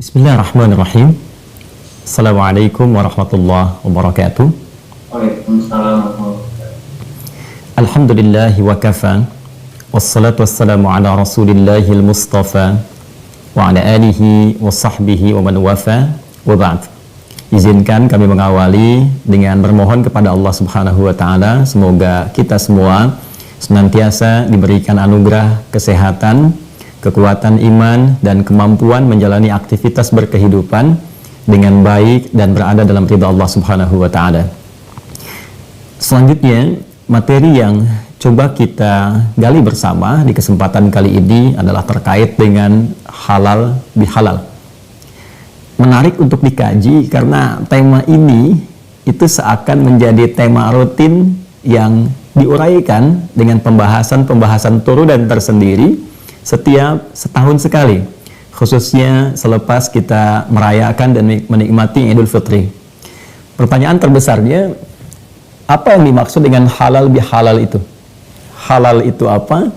Bismillahirrahmanirrahim. Assalamualaikum warahmatullahi wabarakatuh. Waalaikumsalam warahmatullahi wabarakatuh. Alhamdulillahi wa kafa. Wassalatu wassalamu ala rasulillahil mustafa wa ala alihi wa sahbihi wa man wafa wa ba'd. Izinkan kami mengawali dengan bermohon kepada Allah Subhanahu wa taala, semoga kita semua senantiasa diberikan anugerah kesehatan, kekuatan iman, dan kemampuan menjalani aktivitas berkehidupan dengan baik dan berada dalam ridha Allah Subhanahu wa taala. Selanjutnya, materi yang coba kita gali bersama di kesempatan kali ini adalah terkait dengan halal bihalal. Menarik untuk dikaji karena tema ini itu seakan menjadi tema rutin yang diuraikan dengan pembahasan-pembahasan turunan tersendiri setiap setahun sekali, khususnya selepas kita merayakan dan menikmati Idul Fitri. Pertanyaan terbesarnya, apa yang dimaksud dengan halal bihalal itu? Halal itu apa?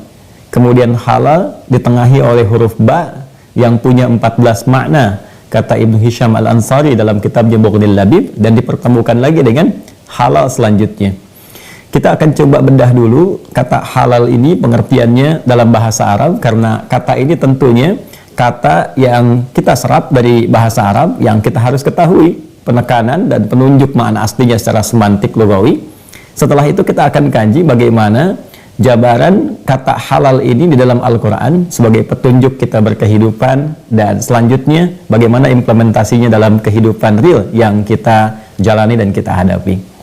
Kemudian halal ditengahi oleh huruf ba yang punya 14 makna, kata Ibnu Hisham Al-Ansari dalam kitabnya Bughnil Labib, dan dipertemukan lagi dengan halal selanjutnya. Kita akan coba bedah dulu kata halal ini pengertiannya dalam bahasa Arab, karena kata ini tentunya kata yang kita serap dari bahasa Arab yang kita harus ketahui penekanan dan penunjuk makna aslinya secara semantik lugawi. Setelah itu kita akan kaji bagaimana jabaran kata halal ini di dalam Al-Quran sebagai petunjuk kita berkehidupan, dan selanjutnya bagaimana implementasinya dalam kehidupan real yang kita jalani dan kita hadapi.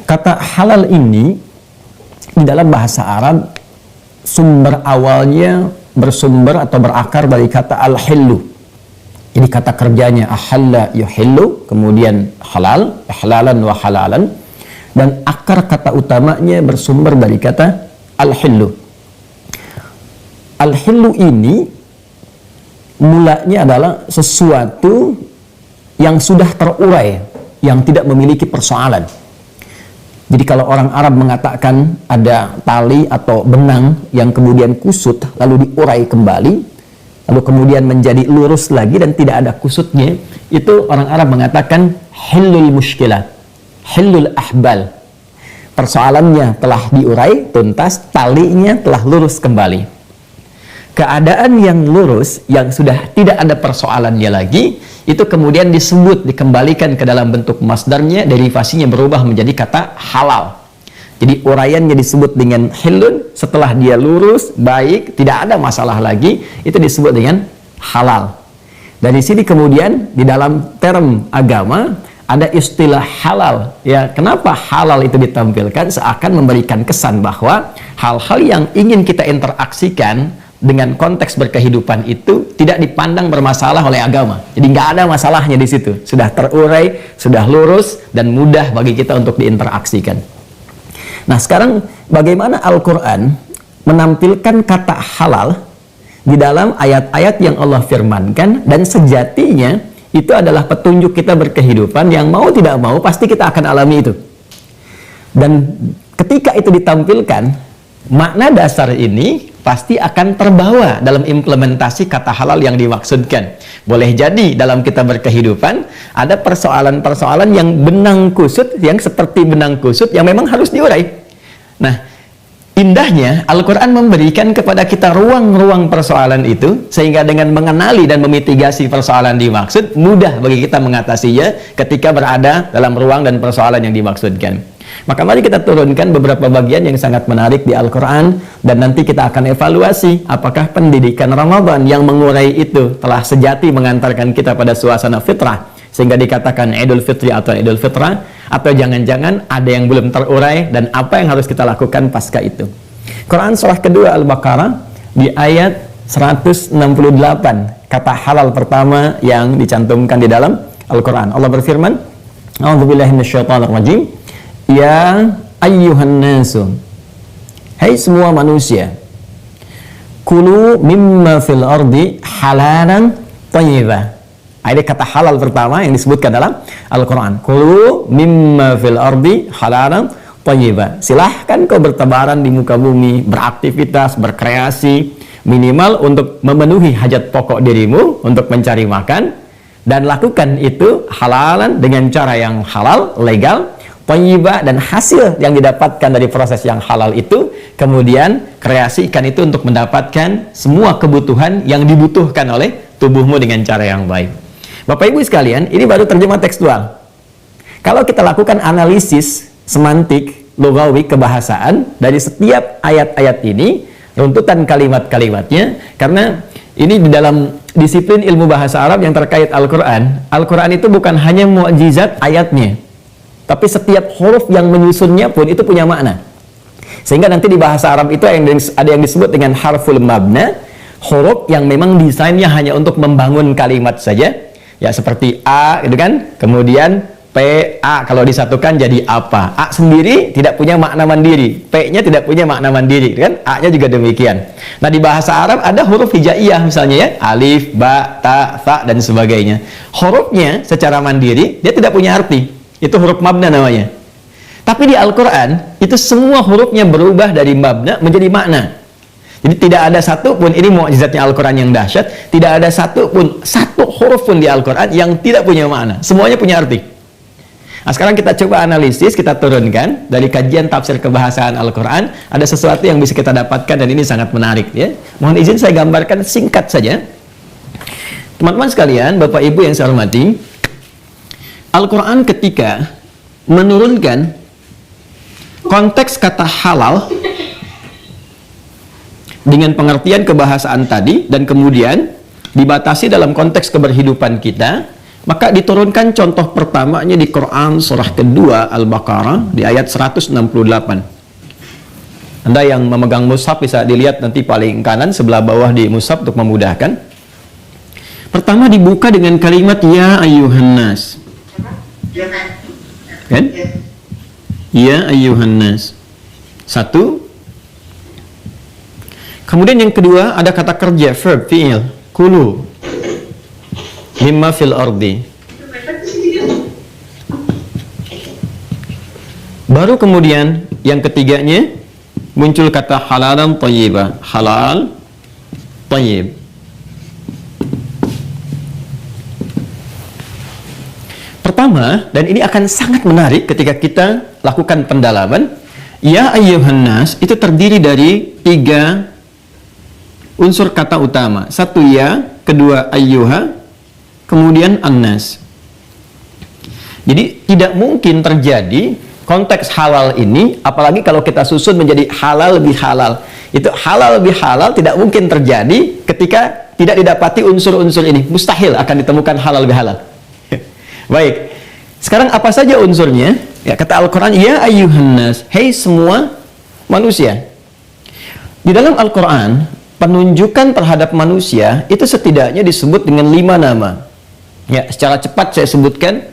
Kata halal ini di dalam bahasa Arab sumber awalnya bersumber atau berakar dari kata al-hillu. Jadi kata kerjanya ahalla yuhillu, kemudian halal, ihlalan wa halalan, dan akar kata utamanya bersumber dari kata al-hillu. Al-hillu ini mulanya adalah sesuatu yang sudah terurai, yang tidak memiliki persoalan. Jadi kalau orang Arab mengatakan ada tali atau benang yang kemudian kusut lalu diurai kembali, lalu kemudian menjadi lurus lagi dan tidak ada kusutnya, itu orang Arab mengatakan hillul mushkilah, hillul ahbal. Persoalannya telah diurai tuntas, talinya telah lurus kembali. Keadaan yang lurus, yang sudah tidak ada persoalannya lagi, itu kemudian disebut, dikembalikan ke dalam bentuk masdarnya, derivasinya berubah menjadi kata halal. Jadi uraiannya disebut dengan hilun, setelah dia lurus, baik, tidak ada masalah lagi, itu disebut dengan halal. Dari sini kemudian di dalam term agama ada istilah halal. Ya, kenapa halal itu ditampilkan? Seakan memberikan kesan bahwa hal-hal yang ingin kita interaksikan dengan konteks berkehidupan itu tidak dipandang bermasalah oleh agama. Jadi nggak ada masalahnya di situ. Sudah terurai, sudah lurus, dan mudah bagi kita untuk diinteraksikan. Nah, sekarang bagaimana Al-Quran menampilkan kata halal di dalam ayat-ayat yang Allah firmankan, dan sejatinya itu adalah petunjuk kita berkehidupan yang mau tidak mau pasti kita akan alami itu. Dan ketika itu ditampilkan, makna dasar ini pasti akan terbawa dalam implementasi kata halal yang dimaksudkan. Boleh jadi dalam kita berkehidupan ada persoalan-persoalan yang benang kusut, yang seperti benang kusut yang memang harus diurai. Nah, indahnya Al-Quran memberikan kepada kita ruang-ruang persoalan itu, sehingga dengan mengenali dan memitigasi persoalan dimaksud, mudah bagi kita mengatasinya ketika berada dalam ruang dan persoalan yang dimaksudkan. Maka mari kita turunkan beberapa bagian yang sangat menarik di Al-Quran, dan nanti kita akan evaluasi apakah pendidikan Ramadan yang mengurai itu telah sejati mengantarkan kita pada suasana fitrah sehingga dikatakan Idul Fitri atau Idul Fitrah, atau jangan-jangan ada yang belum terurai, dan apa yang harus kita lakukan pasca itu. Quran surah kedua Al-Baqarah di ayat 168, kata halal pertama yang dicantumkan di dalam Al-Quran. Allah berfirman, A'udzubillahi minasyaitonirrajim. Ya ayyuhan nasu, hai semua manusia, kulu mimma fil ardi halalan thayyibah. Ini kata halal pertama yang disebutkan dalam Al-Quran. Kulu mimma fil ardi halalan thayyibah. Silahkan kau bertebaran di muka bumi, beraktivitas, berkreasi, Minimal untuk memenuhi hajat pokok dirimu, untuk mencari makan, dan lakukan itu halalan dengan cara yang halal, legal, thayyibah, dan hasil yang didapatkan dari proses yang halal itu, kemudian kreasikan itu untuk mendapatkan semua kebutuhan yang dibutuhkan oleh tubuhmu dengan cara yang baik. Bapak Ibu sekalian, ini baru terjemah tekstual. Kalau kita lakukan analisis semantik, lugawi, kebahasaan dari setiap ayat-ayat ini, runtutan kalimat-kalimatnya, karena ini di dalam disiplin ilmu bahasa Arab yang terkait Al-Quran, Al-Quran itu bukan hanya mukjizat ayatnya, tapi setiap huruf yang menyusunnya pun itu punya makna. Sehingga nanti di bahasa Arab itu ada yang disebut dengan harful mabna, huruf yang memang desainnya hanya untuk membangun kalimat saja, ya seperti A gitu kan, kemudian P, A kalau disatukan jadi apa? A sendiri tidak punya makna mandiri, P-nya tidak punya makna mandiri, kan? A-nya juga demikian. Nah, di bahasa Arab ada huruf hijaiyah misalnya ya, alif, ba, ta, tha, dan sebagainya. Hurufnya secara mandiri dia tidak punya arti, itu huruf mabna namanya. Tapi di Al-Quran itu semua hurufnya berubah dari mabna menjadi makna. Jadi tidak ada satu pun, ini mukjizatnya Al-Quran yang dahsyat, tidak ada satu huruf pun di Al-Quran yang tidak punya makna, semuanya punya arti. Nah, sekarang kita coba analisis, kita turunkan dari kajian tafsir kebahasaan Al-Quran, ada sesuatu yang bisa kita dapatkan dan ini sangat menarik ya. Mohon izin saya gambarkan singkat saja. Teman-teman sekalian, Bapak Ibu yang saya hormati, Al-Quran ketika menurunkan konteks kata halal dengan pengertian kebahasaan tadi dan kemudian dibatasi dalam konteks keberhidupan kita, maka diturunkan contoh pertamanya di Quran surah kedua Al-Baqarah di ayat 168. Anda yang memegang mushaf bisa dilihat nanti paling kanan sebelah bawah di mushaf untuk memudahkan. Pertama dibuka dengan kalimat ya ayyuhan nas. Kan? Ya ayyuhan nas. Satu. Kemudian yang kedua ada kata kerja, verb, fi'il, kulu mimma fil ardi. Baru kemudian yang ketiganya muncul kata halalan thayyibah, halal thayyib. Pertama, dan ini akan sangat menarik ketika kita lakukan pendalaman, ya ayyuhan nas itu terdiri dari 3 unsur kata utama. Satu ya, kedua ayyuha, kemudian annas. Jadi tidak mungkin terjadi konteks halal ini, apalagi kalau kita susun menjadi halal lebih halal. Itu halal lebih halal tidak mungkin terjadi ketika tidak didapati unsur-unsur ini. Mustahil akan ditemukan halal lebih halal. Baik. Sekarang apa saja unsurnya? Ya, kata Al-Quran, ya ayyuhan nas, hei semua manusia. Di dalam Al-Quran, penunjukan terhadap manusia itu setidaknya disebut dengan 5 nama. Ya, secara cepat saya sebutkan.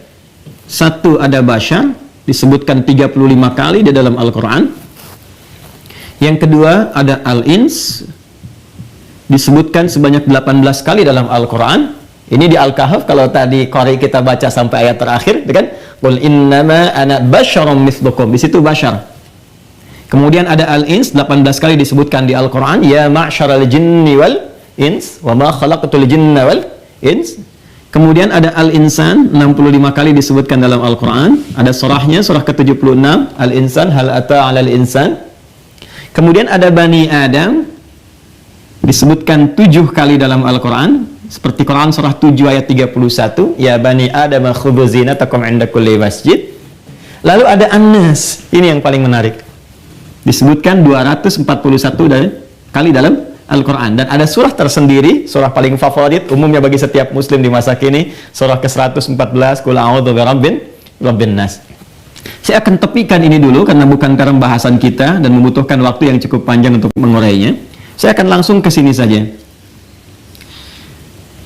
Satu, ada bashar, disebutkan 35 kali di dalam Al-Quran. Yang kedua, ada al-ins, disebutkan sebanyak 18 kali dalam Al-Quran. Ini di Al-Kahf, kalau tadi Qari kita baca sampai ayat terakhir, kan? Qul innama ana basyarum mithlukum. Di situ bashar. Kemudian ada al-ins, 18 kali disebutkan di Al-Quran. Ya ma'syaral jinni wal ins, wa ma khalaqatul jinna wal ins. Kemudian ada al-insan, 65 kali disebutkan dalam Al-Quran. Ada surahnya, surah ke-76, al-insan, hal ata alal insan. Kemudian ada Bani Adam, disebutkan 7 kali dalam Al-Quran. Seperti Quran surah 7 ayat 31, ya Bani Adam khudhu zinatakum 'inda kulli masjid. Lalu ada An-Nas, ini yang paling menarik. Disebutkan 241 kali dalam Al-Quran. Dan ada surah tersendiri, surah paling favorit umumnya bagi setiap muslim di masa kini, surah ke-114, Qul a'udzu birabbin nas. Saya akan tepikan ini dulu karena bukan karena bahasan kita dan membutuhkan waktu yang cukup panjang untuk mengurainya. Saya akan langsung ke sini saja.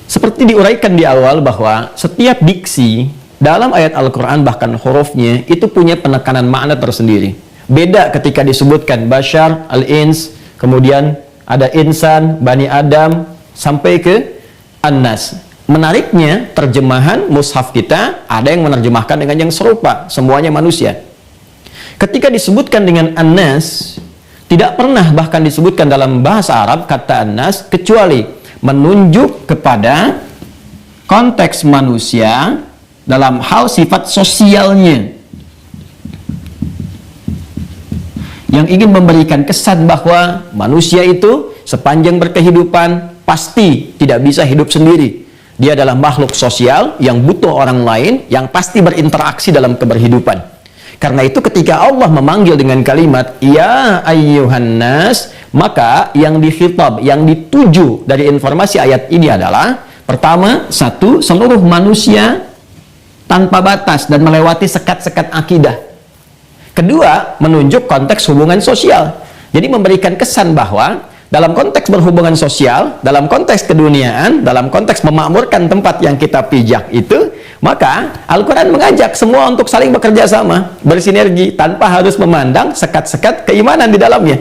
Seperti diuraikan di awal bahwa setiap diksi dalam ayat Al-Quran bahkan hurufnya itu punya penekanan makna tersendiri. Beda ketika disebutkan bashar, al-ins, kemudian ada insan, Bani Adam, sampai ke An-Nas. Menariknya, terjemahan mushaf kita ada yang menerjemahkan dengan yang serupa, semuanya manusia. Ketika disebutkan dengan An-Nas, Tidak pernah bahkan disebutkan dalam bahasa Arab kata an-nas kecuali menunjuk kepada konteks manusia dalam hal sifat sosialnya, yang ingin memberikan kesan bahwa manusia itu sepanjang berkehidupan pasti tidak bisa hidup sendiri. Dia adalah makhluk sosial yang butuh orang lain, yang pasti berinteraksi dalam keberhidupan. Karena itu ketika Allah memanggil dengan kalimat ya ayyuhan nas, maka yang dikhitab, yang dituju dari informasi ayat ini adalah pertama, satu, seluruh manusia tanpa batas dan melewati sekat-sekat akidah. Kedua, menunjuk konteks hubungan sosial. Jadi memberikan kesan bahwa dalam konteks berhubungan sosial, dalam konteks keduniaan, dalam konteks memakmurkan tempat yang kita pijak itu, maka Al-Quran mengajak semua untuk saling bekerja sama, bersinergi, tanpa harus memandang sekat-sekat keimanan di dalamnya.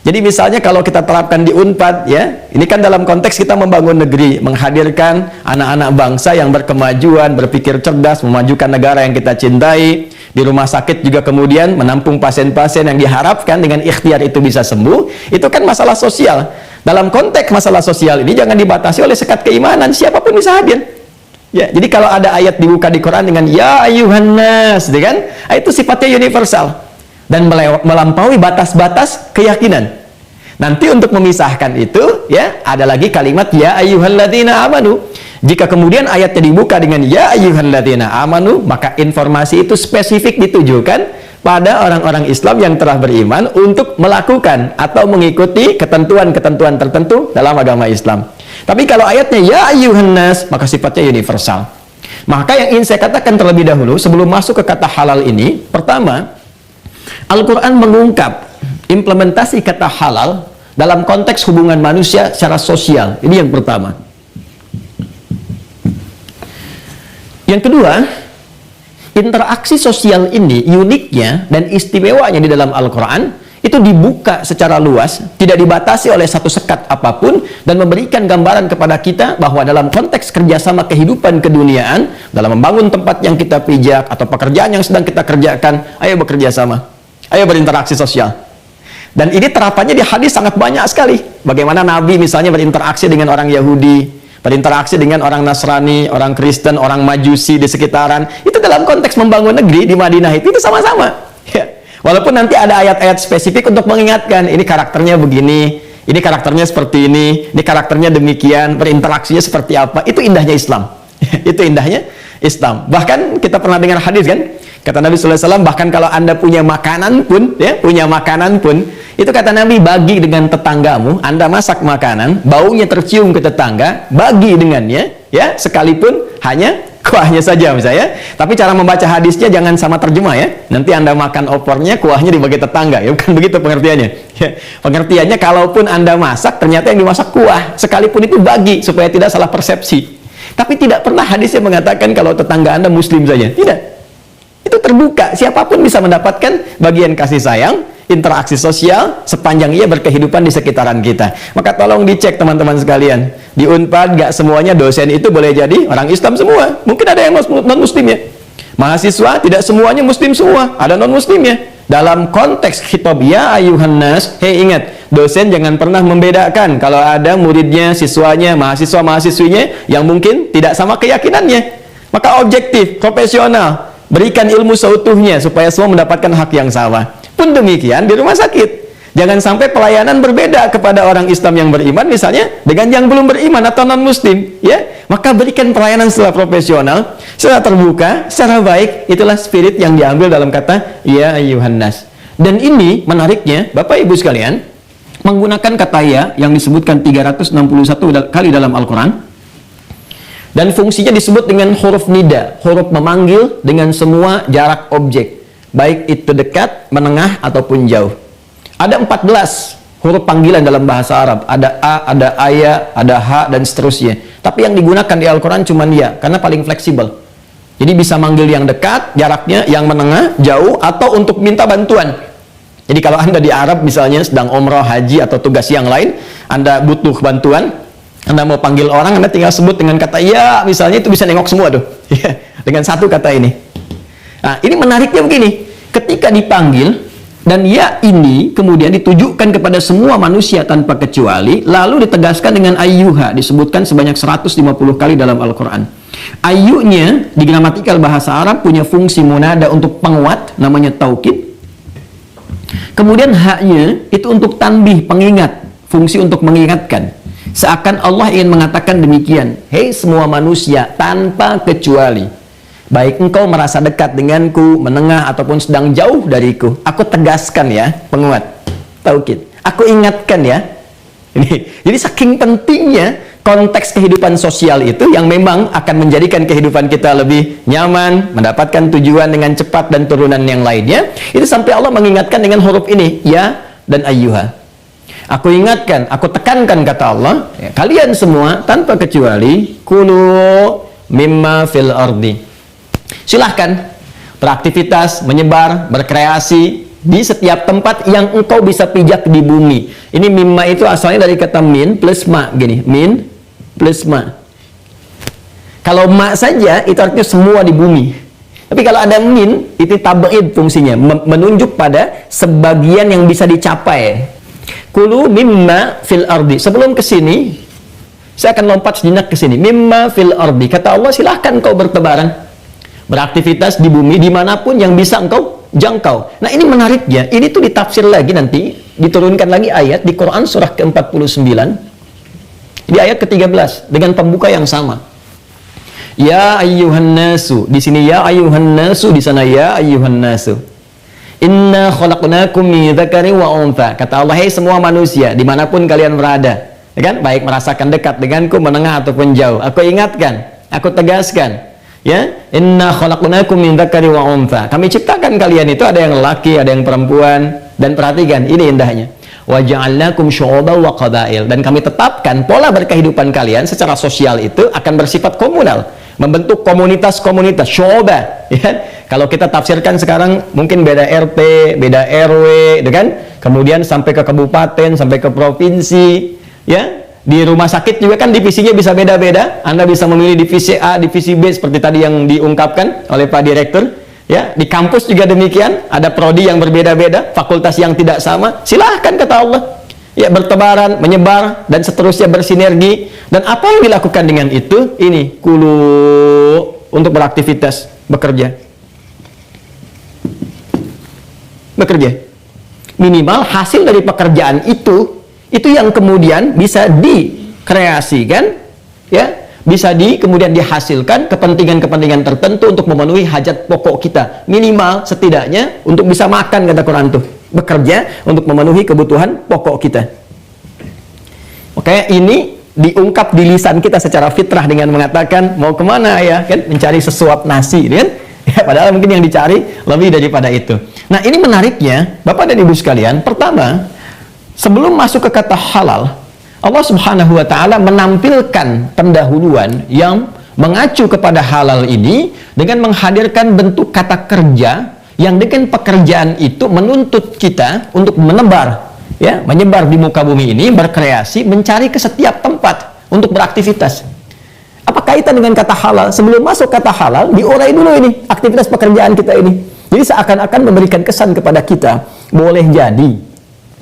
Jadi misalnya kalau kita terapkan di Unpad, ya, ini kan dalam konteks kita membangun negeri, menghadirkan anak-anak bangsa yang berkemajuan, berpikir cerdas, memajukan negara yang kita cintai. Di rumah sakit juga kemudian menampung pasien-pasien yang diharapkan dengan ikhtiar itu bisa sembuh. Itu kan masalah sosial. Dalam konteks masalah sosial ini jangan dibatasi oleh sekat keimanan, siapapun bisa hadir. Ya, jadi kalau ada ayat dibuka di Quran dengan ya ayyuhan nas, kan? Itu sifatnya universal dan melampaui batas-batas keyakinan. Nanti untuk memisahkan itu, ya, ada lagi kalimat ya ayyuhalladzina amanu. Jika kemudian ayatnya dibuka dengan ya ayyuhalladzina amanu, maka informasi itu spesifik ditujukan pada orang-orang Islam yang telah beriman untuk melakukan atau mengikuti ketentuan-ketentuan tertentu dalam agama Islam. Tapi kalau ayatnya ya ayyuhan nas, maka sifatnya universal. Maka yang ingin saya katakan terlebih dahulu sebelum masuk ke kata halal ini, pertama, Al-Quran mengungkap implementasi kata halal dalam konteks hubungan manusia secara sosial. Ini yang pertama. Yang kedua, interaksi sosial ini uniknya dan istimewanya di dalam Al-Quran itu dibuka secara luas, tidak dibatasi oleh satu sekat apapun, dan memberikan gambaran kepada kita bahwa dalam konteks kerjasama kehidupan keduniaan, dalam membangun tempat yang kita pijak atau pekerjaan yang sedang kita kerjakan, ayo bekerja sama, ayo berinteraksi sosial. Dan ini terapannya di hadis sangat banyak sekali. Bagaimana Nabi misalnya berinteraksi dengan orang Yahudi, berinteraksi dengan orang Nasrani, orang Kristen, orang Majusi di sekitaran. Itu dalam konteks membangun negeri di Madinah itu sama-sama. Ya. Walaupun nanti ada ayat-ayat spesifik untuk mengingatkan, ini karakternya begini, ini karakternya seperti ini karakternya demikian, berinteraksinya seperti apa. Itu indahnya Islam. Itu indahnya Islam. Bahkan kita pernah dengar hadis kan, kata Nabi SAW, bahkan kalau Anda punya makanan pun, ya, itu kata Nabi, bagi dengan tetanggamu. Anda masak makanan, baunya tercium ke tetangga, bagi dengannya, ya, sekalipun hanya kuahnya saja misalnya. Tapi cara membaca hadisnya jangan sama terjemah, ya. Nanti Anda makan opornya, kuahnya dibagi tetangga, ya, bukan begitu pengertiannya. Ya. Pengertiannya kalaupun Anda masak, ternyata yang dimasak kuah, sekalipun itu bagi supaya tidak salah persepsi. Tapi tidak pernah hadisnya mengatakan kalau tetangga Anda Muslim saja. Tidak. Itu terbuka, siapapun bisa mendapatkan bagian kasih sayang, interaksi sosial sepanjang ia berkehidupan di sekitaran kita. Maka tolong dicek teman-teman sekalian, di Unpad gak semuanya dosen itu boleh jadi orang Islam semua. Mungkin ada yang non-muslim, ya. Mahasiswa tidak semuanya muslim semua, ada non-muslim, ya. Dalam konteks khitab ya ayuhan nas, ingat, dosen jangan pernah membedakan kalau ada muridnya, siswanya, mahasiswa-mahasiswinya yang mungkin tidak sama keyakinannya. Maka objektif, profesional, berikan ilmu seutuhnya supaya semua mendapatkan hak yang sama. Pun demikian di rumah sakit. Jangan sampai pelayanan berbeda kepada orang Islam yang beriman misalnya dengan yang belum beriman atau non-muslim, ya. Maka berikan pelayanan secara profesional, secara terbuka, secara baik. Itulah spirit yang diambil dalam kata ya ayyuhan nas. Dan ini menariknya, Bapak Ibu sekalian, menggunakan kata ya yang disebutkan 361 kali dalam Al-Quran. Dan fungsinya disebut dengan huruf nida, huruf memanggil dengan semua jarak objek, baik itu dekat, menengah, ataupun jauh. Ada 14 huruf panggilan dalam bahasa Arab. Ada A, ada aya, ada ha, dan seterusnya. Tapi yang digunakan di Al-Quran cuma ya, karena paling fleksibel. Jadi bisa manggil yang dekat, jaraknya, yang menengah, jauh, atau untuk minta bantuan. Jadi kalau Anda di Arab misalnya sedang umrah, haji, atau tugas yang lain, Anda butuh bantuan, Anda mau panggil orang, Anda tinggal sebut dengan kata ya, misalnya, itu bisa nengok semua tuh. Dengan satu kata ini. Nah, ini menariknya begini. Ketika dipanggil, Dan ya ini kemudian ditujukan kepada semua manusia tanpa kecuali, lalu ditegaskan dengan ayyuha, disebutkan sebanyak 150 kali dalam Al-Quran. Ayyunya di gramatikal bahasa Arab punya fungsi munada untuk penguat, namanya taukid. Kemudian haknya itu untuk tanbih, pengingat, fungsi untuk mengingatkan. Seakan Allah ingin mengatakan demikian, hei semua manusia tanpa kecuali, baik engkau merasa dekat denganku, menengah ataupun sedang jauh dariku, aku tegaskan ya, penguat, taukid. Aku ingatkan ya. Jadi saking pentingnya konteks kehidupan sosial itu yang memang akan menjadikan kehidupan kita lebih nyaman, mendapatkan tujuan dengan cepat dan turunan yang lainnya. Itu sampai Allah mengingatkan dengan huruf ini, ya dan ayyuha. Aku ingatkan, aku tekankan kata Allah, ya, kalian semua tanpa kecuali kulu mimma fil ardi. Silahkan beraktivitas, menyebar, berkreasi di setiap tempat yang engkau bisa pijak di bumi. Ini mimma itu asalnya dari kata min plus ma, gini, min plus ma. Kalau ma saja itu artinya semua di bumi. Tapi kalau ada min, itu tab'id fungsinya, menunjuk pada sebagian yang bisa dicapai. Kulu mimma fil ardi. Sebelum ke sini, saya akan lompat sejenak ke sini. Mimma fil ardi. Kata Allah, silahkan kau bertebaran, beraktivitas di bumi dimanapun yang bisa engkau jangkau. Nah ini menariknya, ini tuh ditafsir lagi nanti, diturunkan lagi ayat di Quran surah ke-49, di ayat ke-13 dengan pembuka yang sama. Ya ayyuhan nasu, di sini ya ayyuhan nasu, di sana ya ayyuhan nasu. Inna khalaqnakum min dzakarin wa untha. Kata Allah, hei semua manusia dimanapun kalian berada, ya kan? Baik merasakan dekat denganku, menengah ataupun jauh. Aku ingatkan, aku tegaskan, ya, inna khalaqnakum min dzakarin wa untha. Kami ciptakan kalian itu ada yang laki, ada yang perempuan, dan perhatikan ini indahnya. Wa ja'alnakum syu'uban wa qabail, dan kami tetapkan pola berkehidupan kalian secara sosial itu akan bersifat komunal, membentuk komunitas-komunitas syu'uba, ya. Kalau kita tafsirkan sekarang mungkin beda RT, beda RW, gitu kan? Kemudian sampai ke kabupaten, sampai ke provinsi, ya. Di rumah sakit juga kan divisinya bisa beda-beda. Anda bisa memilih divisi A, divisi B seperti tadi yang diungkapkan oleh Pak Direktur. Ya, di kampus juga demikian. Ada prodi yang berbeda-beda, fakultas yang tidak sama. Silahkan kata Allah. Ya, bertebaran, menyebar dan seterusnya bersinergi. Dan apa yang dilakukan dengan itu? Ini kulu untuk beraktivitas, bekerja. Bekerja. Minimal hasil dari pekerjaan itu yang kemudian bisa dikreasikan, ya, bisa kemudian dihasilkan kepentingan-kepentingan tertentu untuk memenuhi hajat pokok kita, minimal setidaknya untuk bisa makan, kata Quran tuh, bekerja untuk memenuhi kebutuhan pokok kita. Oke, ini diungkap di lisan kita secara fitrah dengan mengatakan mau kemana ya, kan, mencari sesuap nasi, kan? Ya, padahal mungkin yang dicari lebih daripada itu. Nah ini menariknya, Bapak dan Ibu sekalian, pertama, sebelum masuk ke kata halal, Allah Subhanahu wa Ta'ala menampilkan pendahuluan yang mengacu kepada halal ini dengan menghadirkan bentuk kata kerja yang dengan pekerjaan itu menuntut kita untuk menebar, ya, menyebar di muka bumi ini, berkreasi, mencari ke setiap tempat untuk beraktivitas. Apa kaitan dengan kata halal? Sebelum masuk kata halal, diurai dulu ini aktivitas pekerjaan kita ini. Jadi seakan-akan memberikan kesan kepada kita, boleh jadi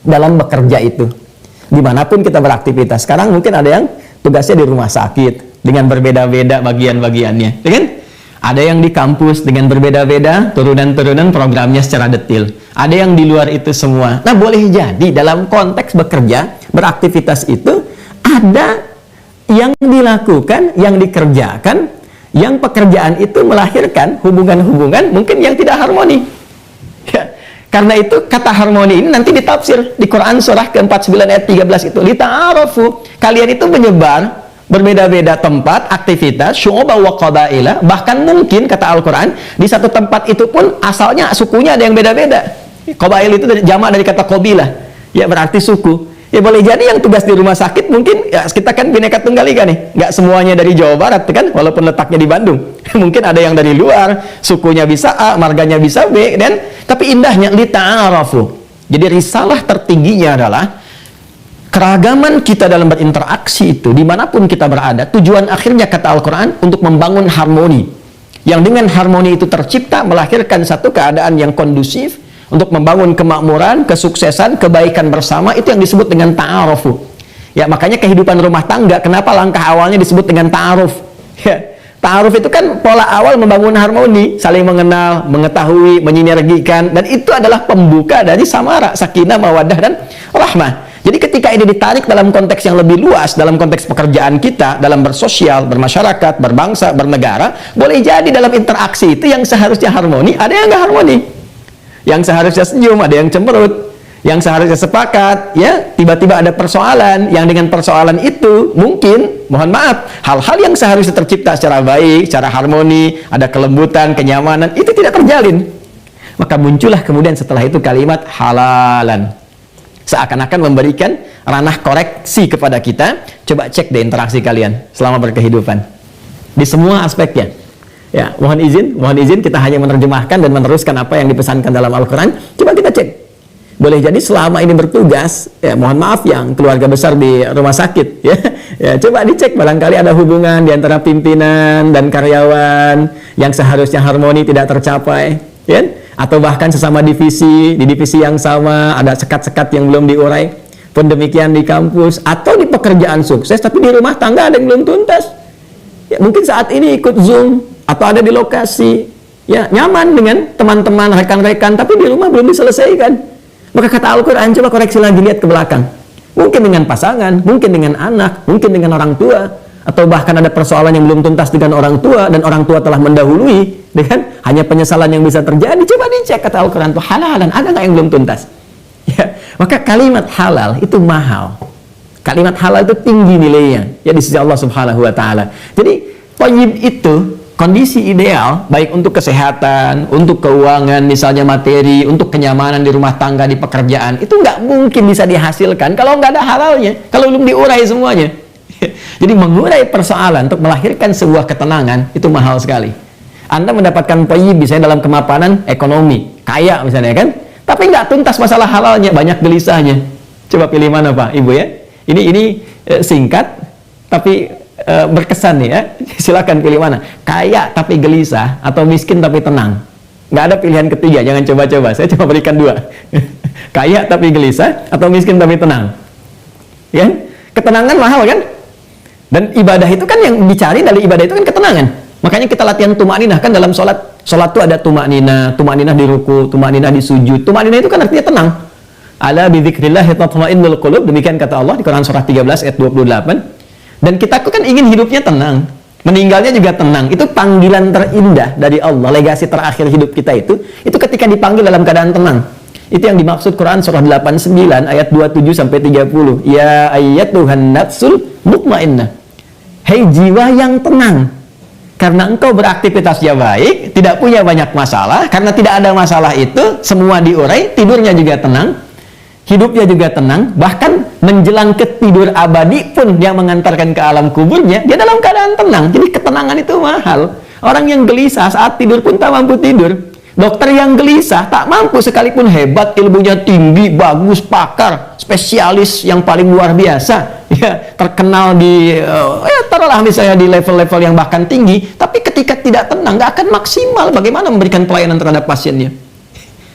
dalam bekerja itu, dimanapun kita beraktivitas. Sekarang mungkin ada yang tugasnya di rumah sakit dengan berbeda-beda bagian-bagiannya, ya kan? Ada yang di kampus dengan berbeda-beda turunan-turunan programnya secara detail. Ada yang di luar itu semua. Nah, boleh jadi dalam konteks bekerja, beraktivitas itu ada yang dilakukan, yang dikerjakan, yang pekerjaan itu melahirkan hubungan-hubungan mungkin yang tidak harmoni. Ya. Karena itu kata harmoni ini nanti ditafsir di Quran surah ke-49 ayat 13 itu, lita'arafu, kalian itu menyebar berbeda-beda tempat, aktivitas, syu'uban wa qabaila, bahkan mungkin kata Al-Quran di satu tempat itu pun asalnya sukunya ada yang beda-beda. Qabail itu jamak dari kata qabilah, ya berarti suku. Ya boleh jadi yang tugas di rumah sakit mungkin, ya kita kan Bhinneka Tunggal Ika nih, nggak semuanya dari Jawa Barat kan, walaupun letaknya di Bandung. Mungkin ada yang dari luar, sukunya bisa A, marganya bisa B, dan tapi indahnya lita'arafu. Jadi risalah tertingginya adalah keragaman kita dalam berinteraksi itu, dimanapun kita berada, tujuan akhirnya kata Al-Quran untuk membangun harmoni. Yang dengan harmoni itu tercipta, melahirkan satu keadaan yang kondusif, untuk membangun kemakmuran, kesuksesan, kebaikan bersama, itu yang disebut dengan ta'arufu. Ya, makanya kehidupan rumah tangga, kenapa langkah awalnya disebut dengan ta'aruf? Ya, ta'aruf itu kan pola awal membangun harmoni, saling mengenal, mengetahui, menyinergikan, dan itu adalah pembuka dari samara, sakinah, mawaddah, dan rahmah. Jadi ketika ini ditarik dalam konteks yang lebih luas, dalam konteks pekerjaan kita, dalam bersosial, bermasyarakat, berbangsa, bernegara, boleh jadi dalam interaksi itu yang seharusnya harmoni, ada yang nggak harmoni. Yang seharusnya senyum, ada yang cemberut. Yang seharusnya sepakat, ya, tiba-tiba ada persoalan, yang dengan persoalan itu, mungkin, mohon maaf, hal-hal yang seharusnya tercipta secara baik, secara harmoni, ada kelembutan, kenyamanan, itu tidak terjalin. Maka muncullah kemudian setelah itu kalimat halalan. Seakan-akan memberikan ranah koreksi kepada kita. Coba cek deh interaksi kalian selama berkehidupan di semua aspeknya. Ya, mohon izin kita hanya menerjemahkan dan meneruskan apa yang dipesankan dalam Al-Quran. Coba kita cek. Boleh jadi selama ini bertugas, ya mohon maaf yang keluarga besar di rumah sakit, ya, ya coba dicek barangkali ada hubungan di antara pimpinan dan karyawan yang seharusnya harmoni tidak tercapai, ya, atau bahkan sesama divisi, di divisi yang sama ada sekat-sekat yang belum diurai. Pun demikian di kampus atau di pekerjaan sukses, tapi di rumah tangga ada yang belum tuntas. Ya, mungkin saat ini ikut Zoom atau ada di lokasi, ya nyaman dengan teman-teman, rekan-rekan, tapi di rumah belum diselesaikan. Maka kata Al-Quran, coba koreksi lagi, lihat ke belakang. Mungkin dengan pasangan, mungkin dengan anak, mungkin dengan orang tua, atau bahkan ada persoalan yang belum tuntas dengan orang tua, dan orang tua telah mendahului, kan? Hanya penyesalan yang bisa terjadi. Coba dicek, kata Al-Quran, itu halalan, ada nggak yang belum tuntas? Ya, maka kalimat halal itu mahal. Kalimat halal itu tinggi nilainya, ya di sisi Allah Subhanahu wa Ta'ala. Jadi, thayyib itu kondisi ideal, baik untuk kesehatan, untuk keuangan, misalnya materi, untuk kenyamanan di rumah tangga, di pekerjaan, itu nggak mungkin bisa dihasilkan kalau nggak ada halalnya, kalau belum diurai semuanya. Jadi mengurai persoalan untuk melahirkan sebuah ketenangan, itu mahal sekali. Anda mendapatkan thayyib misalnya dalam kemapanan ekonomi, kaya misalnya kan, tapi nggak tuntas masalah halalnya, banyak gelisahnya. Coba pilih mana Pak, Ibu ya? Ini singkat, tapi berkesan nih ya, silakan pilih mana, kaya tapi gelisah atau miskin tapi tenang. Nggak ada pilihan ketiga, jangan coba-coba, saya cuma berikan dua. Kaya tapi gelisah atau miskin tapi tenang, ya, ketenangan mahal kan, dan ibadah itu kan yang dicari dari ibadah itu kan ketenangan. Makanya kita latihan tumakninah kan dalam sholat itu ada tumakninah di ruku, tumakninah di sujud. Tumakninah itu kan artinya tenang. Ala bidzikrillah tatma'innul qulub, demikian kata Allah di Quran surah 13 ayat 28. Dan kita kan ingin hidupnya tenang, meninggalnya juga tenang. Itu panggilan terindah dari Allah, legasi terakhir hidup kita itu ketika dipanggil dalam keadaan tenang. Itu yang dimaksud Quran surah 89 ayat 27 sampai 30. Ya ayyatuhan nafsul mutmainnah. Hei jiwa yang tenang, karena engkau beraktivitasnya baik, tidak punya banyak masalah, karena tidak ada masalah itu, semua diurai, tidurnya juga tenang. Hidupnya juga tenang, bahkan menjelang ke tidur abadi pun yang mengantarkan ke alam kuburnya, dia dalam keadaan tenang. Jadi ketenangan itu mahal. Orang yang gelisah saat tidur pun tak mampu tidur. Dokter yang gelisah tak mampu sekalipun hebat, ilmunya tinggi, bagus, pakar, spesialis yang paling luar biasa, ya, terkenal di, ya taruhlah misalnya di level-level yang bahkan tinggi, tapi ketika tidak tenang, nggak akan maksimal bagaimana memberikan pelayanan terhadap pasiennya.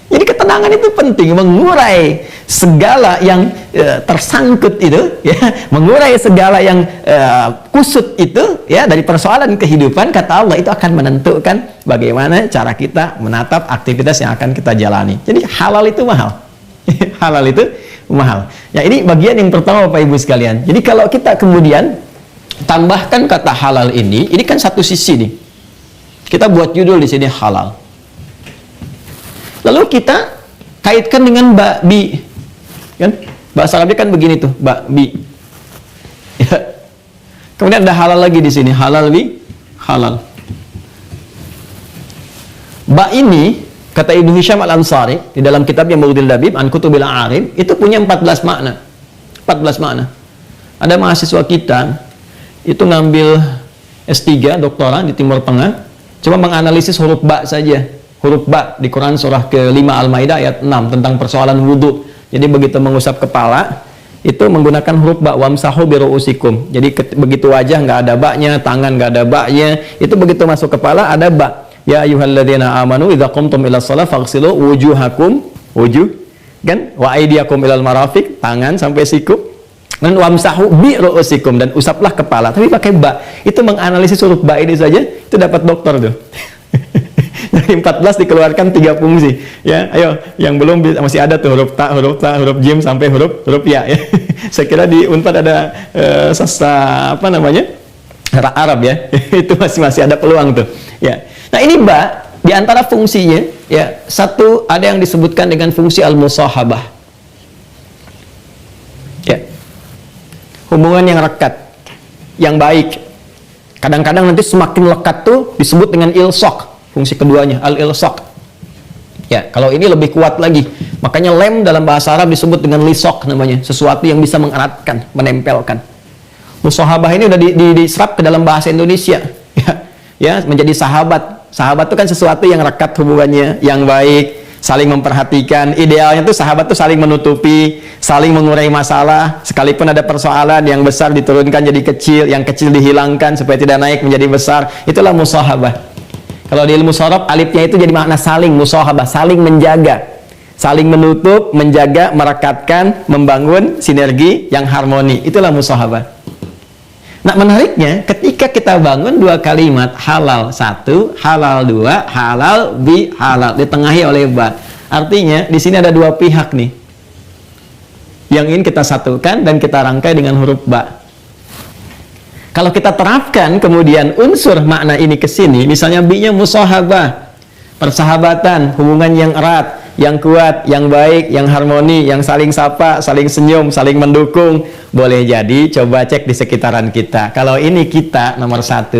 Jadi ketenangan itu penting, mengurai segala yang tersangkut itu, ya, mengurai segala yang kusut itu, ya, dari persoalan kehidupan. Kata Allah itu akan menentukan bagaimana cara kita menatap aktivitas yang akan kita jalani. Jadi halal itu mahal. Halal itu mahal. Ya, ini bagian yang pertama Bapak Ibu sekalian. Jadi kalau kita kemudian tambahkan kata halal ini kan satu sisi nih. Kita buat judul di sini halal. Lalu kita kaitkan dengan bakbi, kan? Bahasa Arabnya kan begini tuh, bakbi. Ya. Kemudian ada halal lagi di sini, halal bi, halal. Ba ini kata Ibnu Hisham Al-Ansari di dalam kitabnya Mughdil Labib an Kutubil A'arib itu punya 14 makna. 14 makna. Ada mahasiswa kita itu ngambil S3 doktora di Timur Tengah, cuma menganalisis huruf ba saja. Huruf ba di Quran surah ke-5 Al-Maidah ayat 6 tentang persoalan wudhu. Jadi begitu mengusap kepala itu menggunakan huruf ba, wamsahu biru'usikum. Jadi begitu wajah nggak ada baknya, tangan nggak ada baknya, itu begitu masuk kepala ada ba. Ya ayyuhalladzina amanu idza qumtum ila shalah faghsilu wujuhakum ujung, kan? Wa aydiyakum ilal marafiq, tangan sampai siku. Dan wamsahu bi ru'usikum, dan usaplah kepala. Tapi pakai ba. Itu menganalisis huruf ba ini saja, itu dapat doktor tuh. Dari 14 dikeluarkan 3 fungsi. Ya, ayo, yang belum masih ada tuh huruf ta, huruf jim sampai huruf ya. Ya. Saya kira di Unpad ada sastra apa namanya? Arab ya. Itu masih ada peluang tuh. Ya. Nah, ini ba di antara fungsinya ya, satu ada yang disebutkan dengan fungsi al-musahabah. Ya. Hubungan yang rekat, yang baik. Kadang-kadang nanti semakin lekat tuh disebut dengan ilsaq. Fungsi keduanya, al-ilsaq. Ya, kalau ini lebih kuat lagi. Makanya lem dalam bahasa Arab disebut dengan lisok namanya. Sesuatu yang bisa mengeratkan, menempelkan. Musahabah ini udah diserap ke dalam bahasa Indonesia. Ya, menjadi sahabat. Sahabat itu kan sesuatu yang rekat hubungannya, yang baik, saling memperhatikan. Idealnya tuh sahabat tuh saling menutupi, saling mengurai masalah. Sekalipun ada persoalan yang besar diturunkan jadi kecil, yang kecil dihilangkan supaya tidak naik menjadi besar. Itulah musahabah. Kalau di ilmu sorof, alifnya itu jadi makna saling, musahabah, saling menjaga, saling menutup, menjaga, merekatkan, membangun sinergi yang harmoni. Itulah musahabah. Nah, menariknya, ketika kita bangun 2 kalimat, halal 1, halal 2, halal bi halal, ditengahi oleh ba. Artinya, di sini ada 2 pihak nih, yang ingin kita satukan dan kita rangkai dengan huruf ba. Kalau kita terapkan kemudian unsur makna ini ke sini, misalnya bi-nya musahabah, persahabatan, hubungan yang erat, yang kuat, yang baik, yang harmoni, yang saling sapa, saling senyum, saling mendukung. Boleh jadi coba cek di sekitaran kita. Kalau ini kita nomor 1,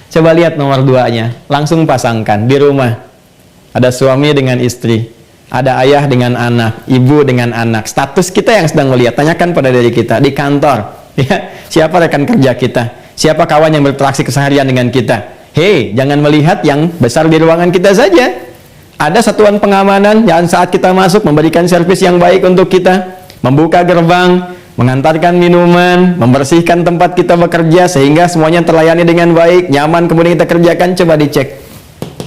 coba lihat nomor 2-nya. Langsung pasangkan di rumah. Ada suami dengan istri, ada ayah dengan anak, ibu dengan anak. Status kita yang sedang melihat, tanyakan pada diri kita. Di kantor, ya, siapa rekan kerja kita? Siapa kawan yang berinteraksi keseharian dengan kita? Hei, jangan melihat yang besar di ruangan kita saja. Ada satuan pengamanan yang saat kita masuk memberikan servis yang baik untuk kita, membuka gerbang, mengantarkan minuman, membersihkan tempat kita bekerja sehingga semuanya terlayani dengan baik, nyaman, kemudian kita kerjakan. Coba dicek,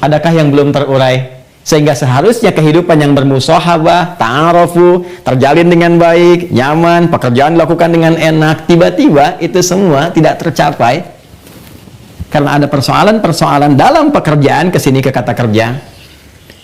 adakah yang belum terurai? Sehingga seharusnya kehidupan yang bermusahabah, ta'arufu, terjalin dengan baik, nyaman, pekerjaan dilakukan dengan enak. Tiba-tiba itu semua tidak tercapai karena ada persoalan-persoalan dalam pekerjaan, kesini ke kata kerja,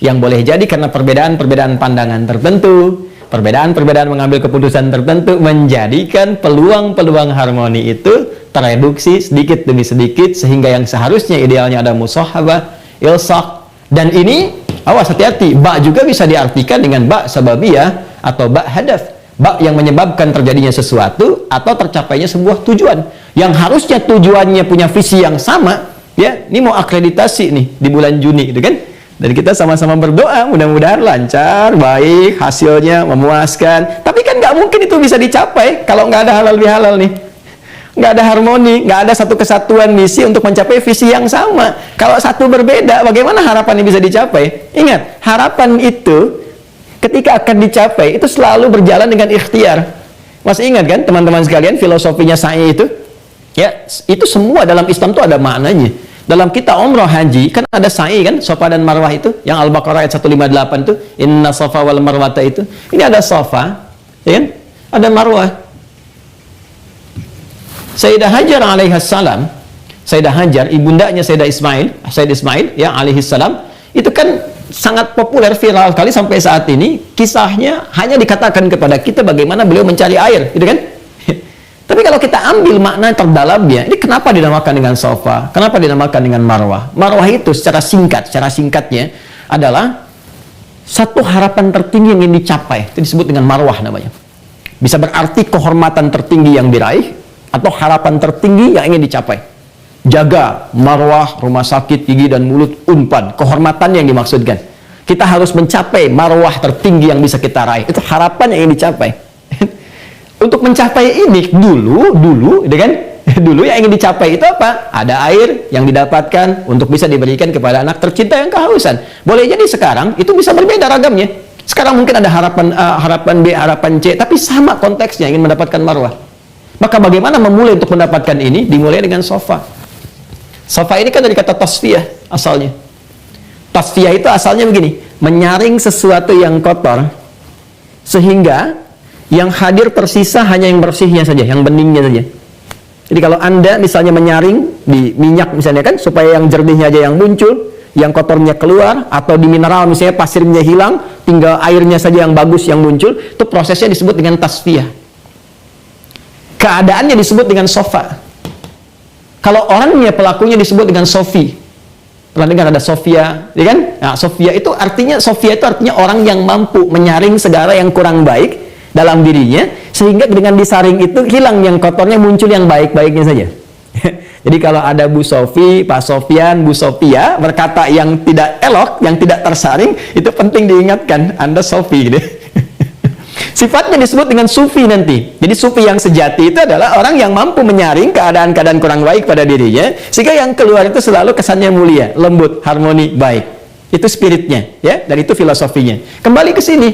yang boleh jadi karena perbedaan-perbedaan pandangan tertentu, perbedaan-perbedaan mengambil keputusan tertentu, menjadikan peluang-peluang harmoni itu tereduksi sedikit demi sedikit, sehingga yang seharusnya idealnya ada musahabah, ilsaq. Dan ini, awas, hati-hati, ba juga bisa diartikan dengan ba sababiyah atau ba hadaf. Ba yang menyebabkan terjadinya sesuatu atau tercapainya sebuah tujuan. Yang harusnya tujuannya punya visi yang sama, ya. Ini mau akreditasi nih di bulan Juni, gitu kan? Dan kita sama-sama berdoa, mudah-mudahan lancar, baik, hasilnya memuaskan. Tapi kan nggak mungkin itu bisa dicapai kalau nggak ada halal bihalal nih. Nggak ada harmoni, nggak ada satu kesatuan misi untuk mencapai visi yang sama. Kalau satu berbeda, bagaimana harapan ini bisa dicapai? Ingat, harapan itu ketika akan dicapai, itu selalu berjalan dengan ikhtiar. Masih ingat kan teman-teman sekalian filosofinya sa'i itu? Ya, itu semua dalam Islam itu ada maknanya. Dalam kita umrah haji, kan ada sa'i kan, Safa dan Marwah itu, yang Al-Baqarah ayat 158 itu, Inna Safa wal Marwata itu. Ini ada Safa, ya kan? Ada Marwah. Sayyidah Hajar alaihissalam, Sayyidah Hajar, ibundanya Sayyid Ismail, ya alaihissalam, itu kan sangat populer, viral sekali sampai saat ini. Kisahnya hanya dikatakan kepada kita bagaimana beliau mencari air, gitu kan? Tapi kalau kita ambil makna terdalamnya, ini kenapa dinamakan dengan Safa? Kenapa dinamakan dengan Marwah? Marwah itu secara singkatnya adalah satu harapan tertinggi yang ingin dicapai. Itu disebut dengan Marwah namanya. Bisa berarti kehormatan tertinggi yang diraih, atau harapan tertinggi yang ingin dicapai. Jaga marwah rumah sakit gigi dan mulut Unpad, kehormatan yang dimaksudkan. Kita harus mencapai marwah tertinggi yang bisa kita raih. Itu harapan yang ingin dicapai. Untuk mencapai ini dulu, gitu kan? Dulu yang ingin dicapai itu apa? Ada air yang didapatkan untuk bisa diberikan kepada anak tercinta yang kehausan. Boleh jadi sekarang itu bisa berbeda ragamnya. Sekarang mungkin ada harapan B, harapan C, tapi sama konteksnya, ingin mendapatkan marwah. Maka bagaimana memulai untuk mendapatkan ini? Dimulai dengan Safa. Safa ini kan dari kata tasfiyah asalnya. Tasfiyah itu asalnya begini, menyaring sesuatu yang kotor Sehingga yang hadir tersisa hanya yang bersihnya saja, yang beningnya saja. Jadi kalau Anda misalnya menyaring di minyak misalnya kan, supaya yang jernihnya aja yang muncul, yang kotornya keluar, atau di mineral misalnya pasirnya hilang, tinggal airnya saja yang bagus yang muncul, itu prosesnya disebut dengan tasfiyah. Keadaannya disebut dengan sofa. Kalau orangnya, pelakunya disebut dengan sofi. Pernah dengar ada Sofia, ya kan? Nah, Sofia itu artinya orang yang mampu menyaring segala yang kurang baik dalam dirinya, sehingga dengan disaring itu hilang yang kotornya, muncul yang baik-baiknya saja. Jadi kalau ada Bu Sofi, Pak Sofian, Bu Sofia berkata yang tidak elok, yang tidak tersaring, itu penting diingatkan, Anda Sofi gitu. Sifatnya disebut dengan sufi nanti. Jadi sufi yang sejati itu adalah orang yang mampu menyaring keadaan-keadaan kurang baik pada dirinya, sehingga yang keluar itu selalu kesannya mulia, lembut, harmoni, baik. Itu spiritnya, ya, dan itu filosofinya. Kembali ke sini.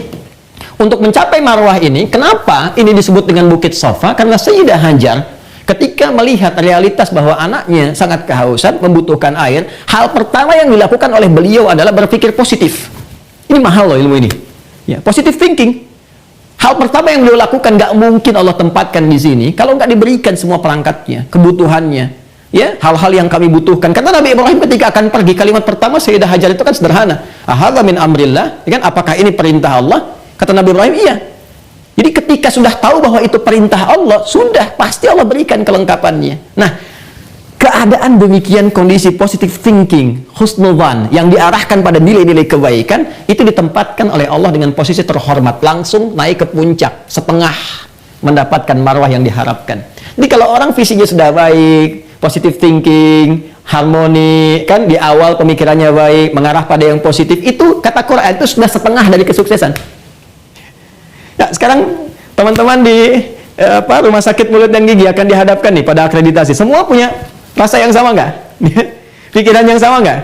Untuk mencapai marwah ini, kenapa ini disebut dengan Bukit Sofa? Karena Sayyidah Hajar ketika melihat realitas bahwa anaknya sangat kehausan, membutuhkan air, hal pertama yang dilakukan oleh beliau adalah berpikir positif. Ini mahal loh ilmu ini. Ya, positive thinking. Hal pertama yang beliau lakukan, nggak mungkin Allah tempatkan di sini kalau nggak diberikan semua perangkatnya, kebutuhannya, ya, hal-hal yang kami butuhkan. Karena Nabi Ibrahim ketika akan pergi, kalimat pertama Sayyidah Hajar itu kan sederhana. Ahadza min amrillah, ya kan? Apakah ini perintah Allah? Kata Nabi Ibrahim, iya. Jadi ketika sudah tahu bahwa itu perintah Allah, sudah pasti Allah berikan kelengkapannya. Nah, keadaan demikian, kondisi positive thinking, husnul dzan yang diarahkan pada nilai-nilai kebaikan, itu ditempatkan oleh Allah dengan posisi terhormat, langsung naik ke puncak, setengah mendapatkan marwah yang diharapkan. Jadi kalau orang visinya sudah baik, positive thinking, harmoni, kan di awal pemikirannya baik, mengarah pada yang positif, itu kata Quran itu sudah setengah dari kesuksesan. Nah, sekarang teman-teman di rumah sakit mulut dan gigi akan dihadapkan nih pada akreditasi. Semua punya rasa yang sama nggak? Pikiran yang sama nggak?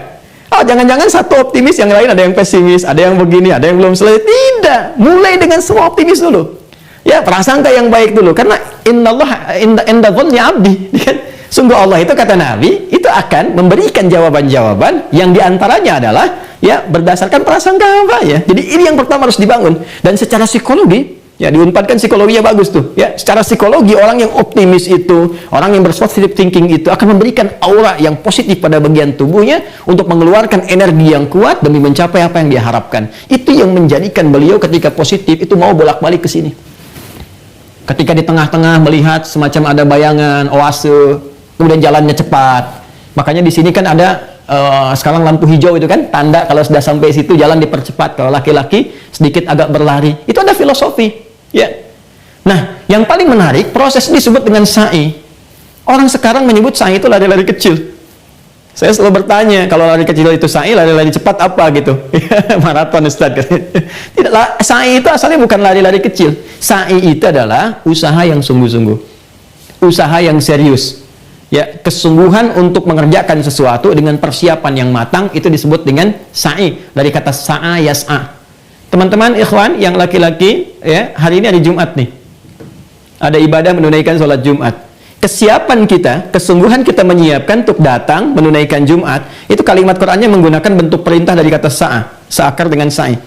Oh, jangan-jangan satu optimis, yang lain ada yang pesimis, ada yang begini, ada yang belum selesai. Tidak. Mulai dengan semua optimis dulu. Ya, prasangka yang baik dulu. Karena innallaha inda dhanni abdi. Sungguh Allah itu, kata Nabi, itu akan memberikan jawaban-jawaban yang diantaranya adalah ya berdasarkan prasangka apa ya. Jadi ini yang pertama harus dibangun. Dan secara psikologi, ya di Unpad kan psikologinya bagus tuh. Ya, secara psikologi orang yang optimis itu, orang yang berpositive thinking itu akan memberikan aura yang positif pada bagian tubuhnya untuk mengeluarkan energi yang kuat demi mencapai apa yang dia harapkan. Itu yang menjadikan beliau ketika positif itu mau bolak-balik ke sini. Ketika di tengah-tengah melihat semacam ada bayangan oase, kemudian jalannya cepat. Makanya di sini kan ada sekarang lampu hijau itu kan tanda kalau sudah sampai situ jalan dipercepat. Kalau laki-laki sedikit agak berlari. Itu ada filosofi. Ya. Nah, yang paling menarik, proses ini disebut dengan sa'i. Orang sekarang menyebut sa'i itu lari-lari kecil. Saya selalu bertanya, kalau lari kecil itu sa'i, lari-lari cepat apa gitu? Maraton, Ustaz. Tidak, sa'i itu asalnya bukan lari-lari kecil. Sa'i itu adalah usaha yang sungguh-sungguh. Usaha yang serius. Ya, kesungguhan untuk mengerjakan sesuatu dengan persiapan yang matang, itu disebut dengan sa'i. Dari kata sa'a yas'a. Teman-teman ikhwan yang laki-laki, ya, hari ini hari Jumat nih. Ada ibadah menunaikan sholat Jumat. Kesiapan kita, kesungguhan kita menyiapkan untuk datang menunaikan Jumat, itu kalimat Qur'annya menggunakan bentuk perintah dari kata sa'a, seakar dengan sa'i.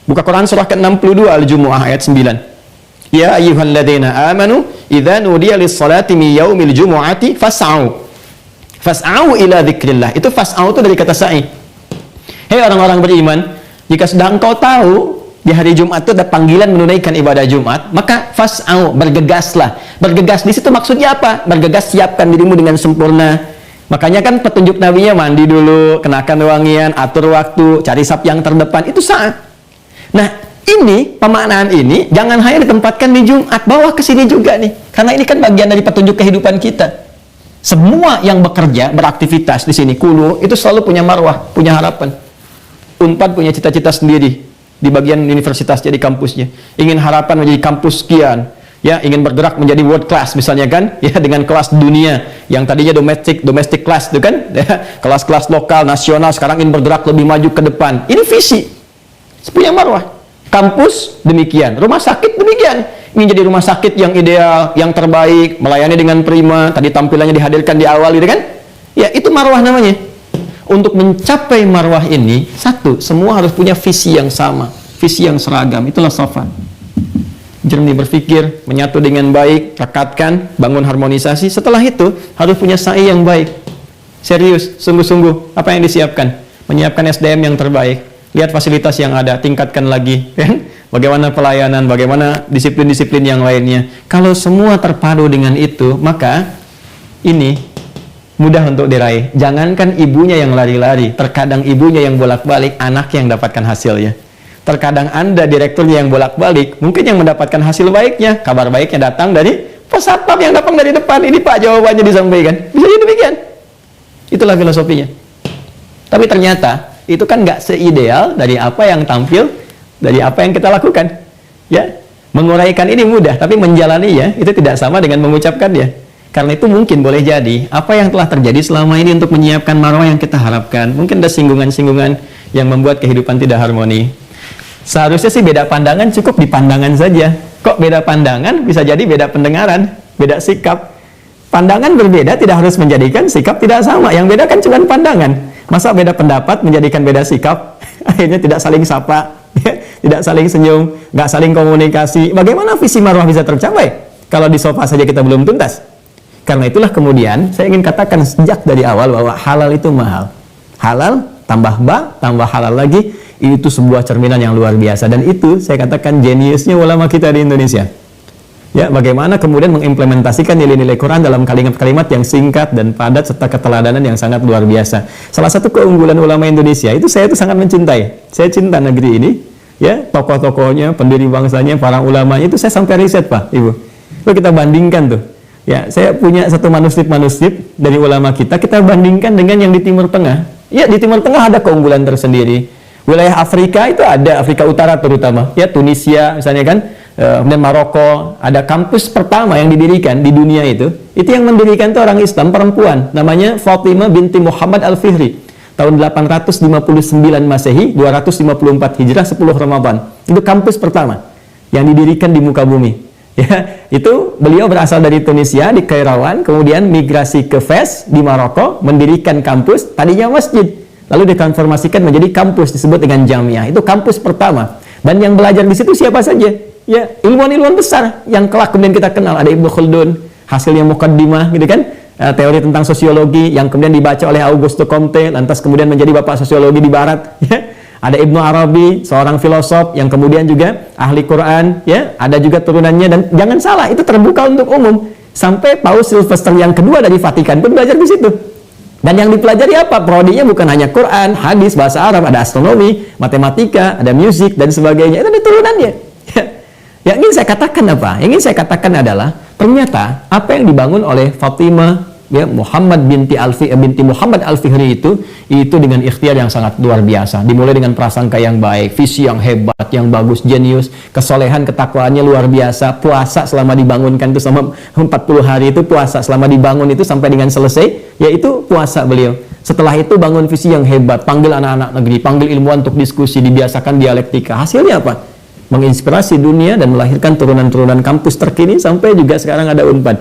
Buka Quran surah ke-62 Al-Jumu'ah ayat 9. Ya ayyuhalladzina amanu idza nudiya lis-salati min yaumil jumu'ati fas'au. Fas'au ila dzikrillah. Itu fas'au itu dari kata sa'i. Hei orang-orang beriman, jika sudah engkau tahu di hari Jumat itu ada panggilan menunaikan ibadah Jumat, maka fas'au, bergegaslah. Bergegas di situ maksudnya apa? Bergegas, siapkan dirimu dengan sempurna. Makanya kan petunjuk nabinya mandi dulu, kenakan wangian, atur waktu, cari saf yang terdepan, itu saat. Nah, ini pemaknaan ini jangan hanya ditempatkan di Jumat, bawa ke sini juga nih. Karena ini kan bagian dari petunjuk kehidupan kita. Semua yang bekerja, beraktivitas di sini, kulo, itu selalu punya marwah, punya harapan. Unpad punya cita-cita sendiri di bagian universitasnya, di kampusnya. Ingin harapan menjadi kampus sekian, ya, ingin bergerak menjadi world class misalnya kan, ya, dengan kelas dunia yang tadinya domestic class itu kan, ya, kelas-kelas lokal, nasional, sekarang ingin bergerak lebih maju ke depan. Ini visi, punya marwah. Kampus demikian, rumah sakit demikian, ingin jadi rumah sakit yang ideal, yang terbaik, melayani dengan prima, tadi tampilannya dihadirkan di awal gitu kan, ya, itu marwah namanya. Untuk mencapai marwah ini, satu, semua harus punya visi yang sama, visi yang seragam, itulah sofa. jernih berpikir, menyatu dengan baik, rekatkan, bangun harmonisasi. Setelah itu harus punya sa'i yang baik. Serius, sungguh-sungguh. Apa yang disiapkan? Menyiapkan SDM yang terbaik. Lihat fasilitas yang ada, tingkatkan lagi. Kan? Bagaimana pelayanan, bagaimana disiplin-disiplin yang lainnya. Kalau semua terpadu dengan itu, maka ini mudah untuk diraih. Jangankan ibunya yang lari-lari, terkadang ibunya yang bolak-balik, anak yang dapatkan hasilnya. Terkadang Anda direkturnya yang bolak-balik, mungkin yang mendapatkan hasil baiknya, kabar baiknya datang dari pesatpam yang datang dari depan. Ini Pak jawabannya disampaikan. Bisa jadi demikian. Itulah filosofinya. Tapi ternyata itu kan nggak seideal dari apa yang tampil, dari apa yang kita lakukan. Ya, menguraikan ini mudah, tapi menjalaninya itu tidak sama dengan mengucapkannya. Karena itu mungkin boleh jadi apa yang telah terjadi selama ini untuk menyiapkan marwah yang kita harapkan. Mungkin ada singgungan-singgungan yang membuat kehidupan tidak harmoni. Seharusnya sih beda pandangan cukup di pandangan saja. Kok beda pandangan bisa jadi beda pendengaran, beda sikap. Pandangan berbeda tidak harus menjadikan sikap tidak sama. Yang beda kan cuma pandangan. Masa beda pendapat menjadikan beda sikap? Akhirnya tidak saling sapa, tidak saling senyum, nggak saling komunikasi. Bagaimana visi marwah bisa tercapai kalau di sofa saja kita belum tuntas? Karena itulah kemudian saya ingin katakan sejak dari awal bahwa halal itu mahal. Halal tambah tambah halal lagi. Itu sebuah cerminan yang luar biasa, dan itu saya katakan jeniusnya ulama kita di Indonesia. Ya, bagaimana kemudian mengimplementasikan nilai-nilai Quran dalam kalimat-kalimat yang singkat dan padat serta keteladanan yang sangat luar biasa. Salah satu keunggulan ulama Indonesia itu saya itu sangat mencintai. Saya cinta negeri ini, ya, tokoh-tokohnya, pendiri bangsanya, para ulamanya itu saya sampai riset, Pak, Ibu. Lalu kita bandingkan tuh. Ya, saya punya satu manuskrip dari ulama kita bandingkan dengan yang di Timur Tengah. Ya, di Timur Tengah ada keunggulan tersendiri. Wilayah Afrika itu ada, Afrika Utara terutama, ya, Tunisia misalnya kan, kemudian Maroko, ada kampus pertama yang didirikan di dunia itu yang mendirikan itu orang Islam perempuan, namanya Fatimah binti Muhammad Al-Fihri, tahun 859 Masehi, 254 Hijrah, 10 Ramadan. Itu kampus pertama yang didirikan di muka bumi. Ya, itu beliau berasal dari Tunisia di Kairawan, kemudian migrasi ke Fez di Maroko, mendirikan kampus, tadinya masjid. Lalu ditransformasikan menjadi kampus disebut dengan Jamiah. Itu kampus pertama. Dan yang belajar di situ siapa saja? Ya, ilmuwan-ilmuwan besar yang kelak kemudian kita kenal. Ada Ibnu Khaldun, hasilnya Muqaddimah, gitu kan? Teori tentang sosiologi yang kemudian dibaca oleh Auguste Comte, lantas kemudian menjadi bapak sosiologi di barat, ya. Ada Ibnu Arabi, seorang filosof yang kemudian juga ahli Quran, ya. Ada juga turunannya, dan jangan salah, itu terbuka untuk umum. Sampai Paus Sylvester yang kedua dari Vatikan pun belajar di situ. Dan yang dipelajari apa? Prodinya bukan hanya Quran, hadis, bahasa Arab, ada astronomi, matematika, ada musik, dan sebagainya. Itu ada turunannya. Yang ingin saya katakan apa? Yang ingin saya katakan adalah, ternyata apa yang dibangun oleh Fatimah, ya, Muhammad binti Muhammad Al-Fihri itu dengan ikhtiar yang sangat luar biasa. Dimulai dengan prasangka yang baik, visi yang hebat, yang bagus, jenius, kesolehan, ketakwaannya luar biasa, puasa selama dibangunkan itu selama 40 hari itu puasa, selama dibangun itu sampai dengan selesai, yaitu puasa beliau. Setelah itu bangun visi yang hebat, panggil anak-anak negeri, panggil ilmuwan untuk diskusi, dibiasakan dialektika. Hasilnya apa? Menginspirasi dunia dan melahirkan turunan-turunan kampus terkini sampai juga sekarang ada Unpad.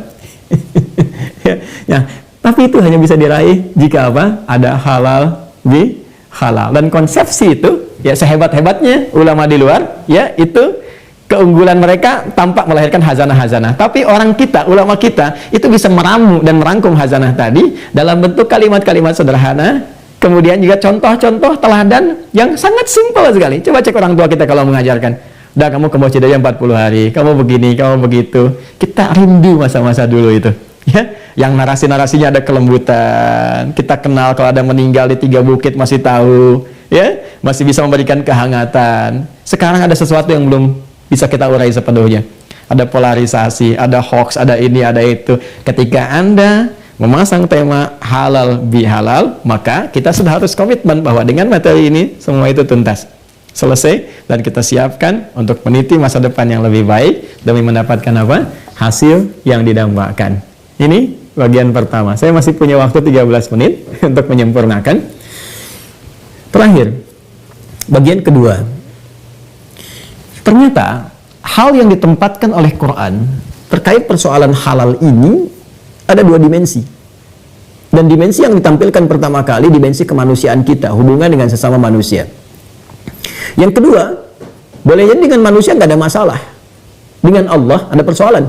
Ya, tapi itu hanya bisa diraih jika apa? Ada halal di halal. Dan konsepsi itu, ya, sehebat-hebatnya ulama di luar, ya, itu keunggulan mereka tampak melahirkan hazanah-hazanah. Tapi orang kita, ulama kita, itu bisa meramu dan merangkum hazanah tadi dalam bentuk kalimat-kalimat sederhana, kemudian juga contoh-contoh teladan yang sangat simpel sekali. Coba cek orang tua kita kalau mengajarkan. Udah, kamu ke masjid aja 40 hari, kamu begini, kamu begitu. Kita rindu masa-masa dulu itu. Ya, yang narasi-narasinya ada kelembutan. Kita kenal kalau ada meninggal di 3 bukit masih tahu, ya, masih bisa memberikan kehangatan. Sekarang ada sesuatu yang belum bisa kita urai sepenuhnya. Ada polarisasi, ada hoax, ada ini, ada itu. Ketika Anda memasang tema halal bihalal, maka kita sudah harus komitmen bahwa dengan materi ini semua itu tuntas, selesai, dan kita siapkan untuk meniti masa depan yang lebih baik demi mendapatkan apa? Hasil yang didambakan. Ini bagian pertama. Saya masih punya waktu 13 menit untuk menyempurnakan. Terakhir, bagian kedua. Ternyata hal yang ditempatkan oleh Quran terkait persoalan halal ini ada 2 dimensi. Dan dimensi yang ditampilkan pertama kali dimensi kemanusiaan kita, hubungan dengan sesama manusia. Yang kedua, boleh jadi dengan manusia nggak ada masalah. Dengan Allah ada persoalan.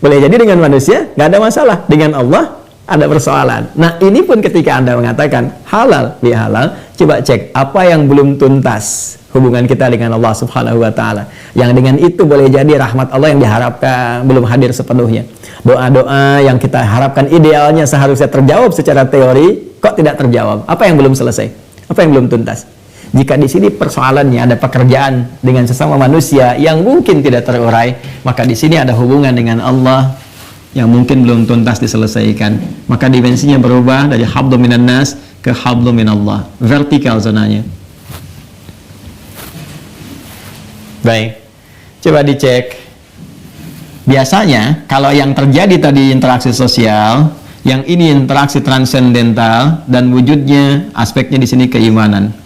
Boleh jadi dengan manusia nggak ada masalah, dengan Allah ada persoalan. Nah, ini pun ketika Anda mengatakan halal, bihalal, coba cek apa yang belum tuntas hubungan kita dengan Allah Subhanahu wa taala. Yang dengan itu boleh jadi rahmat Allah yang diharapkan belum hadir sepenuhnya. Doa-doa yang kita harapkan idealnya seharusnya terjawab secara teori, kok tidak terjawab? Apa yang belum selesai? Apa yang belum tuntas? Jika di sini persoalannya ada pekerjaan dengan sesama manusia yang mungkin tidak terurai, maka di sini ada hubungan dengan Allah yang mungkin belum tuntas diselesaikan. Maka dimensinya berubah dari hablum minan nas ke hablum minallah, vertikal zonanya. Baik, coba dicek. Biasanya kalau yang terjadi tadi interaksi sosial, yang ini interaksi transendental, dan wujudnya aspeknya di sini keimanan.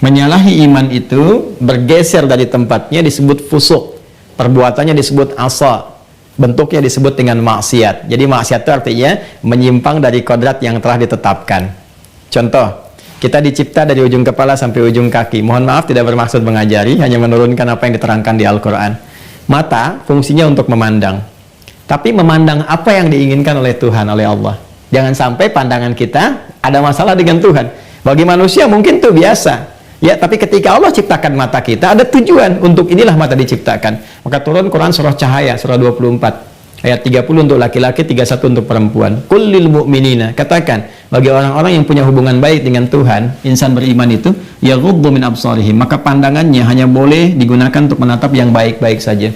Menyalahi iman itu bergeser dari tempatnya disebut fusuk, perbuatannya disebut asa, bentuknya disebut dengan maksiat. Jadi maksiat itu artinya menyimpang dari kodrat yang telah ditetapkan. Contoh, kita dicipta dari ujung kepala sampai ujung kaki. Mohon maaf tidak bermaksud mengajari, hanya menurunkan apa yang diterangkan di Al-Quran. Mata fungsinya untuk memandang, tapi memandang apa yang diinginkan oleh Tuhan, oleh Allah. Jangan sampai pandangan kita ada masalah dengan Tuhan. Bagi manusia mungkin itu biasa, ya, tapi ketika Allah ciptakan mata kita, ada tujuan, untuk inilah mata diciptakan. Maka turun Quran surah Cahaya, surah 24, ayat 30 untuk laki-laki, 31 untuk perempuan. Qul lil mu'minina, katakan bagi orang-orang yang punya hubungan baik dengan Tuhan, insan beriman itu, yaghuddu min absarihim, maka pandangannya hanya boleh digunakan untuk menatap yang baik-baik saja.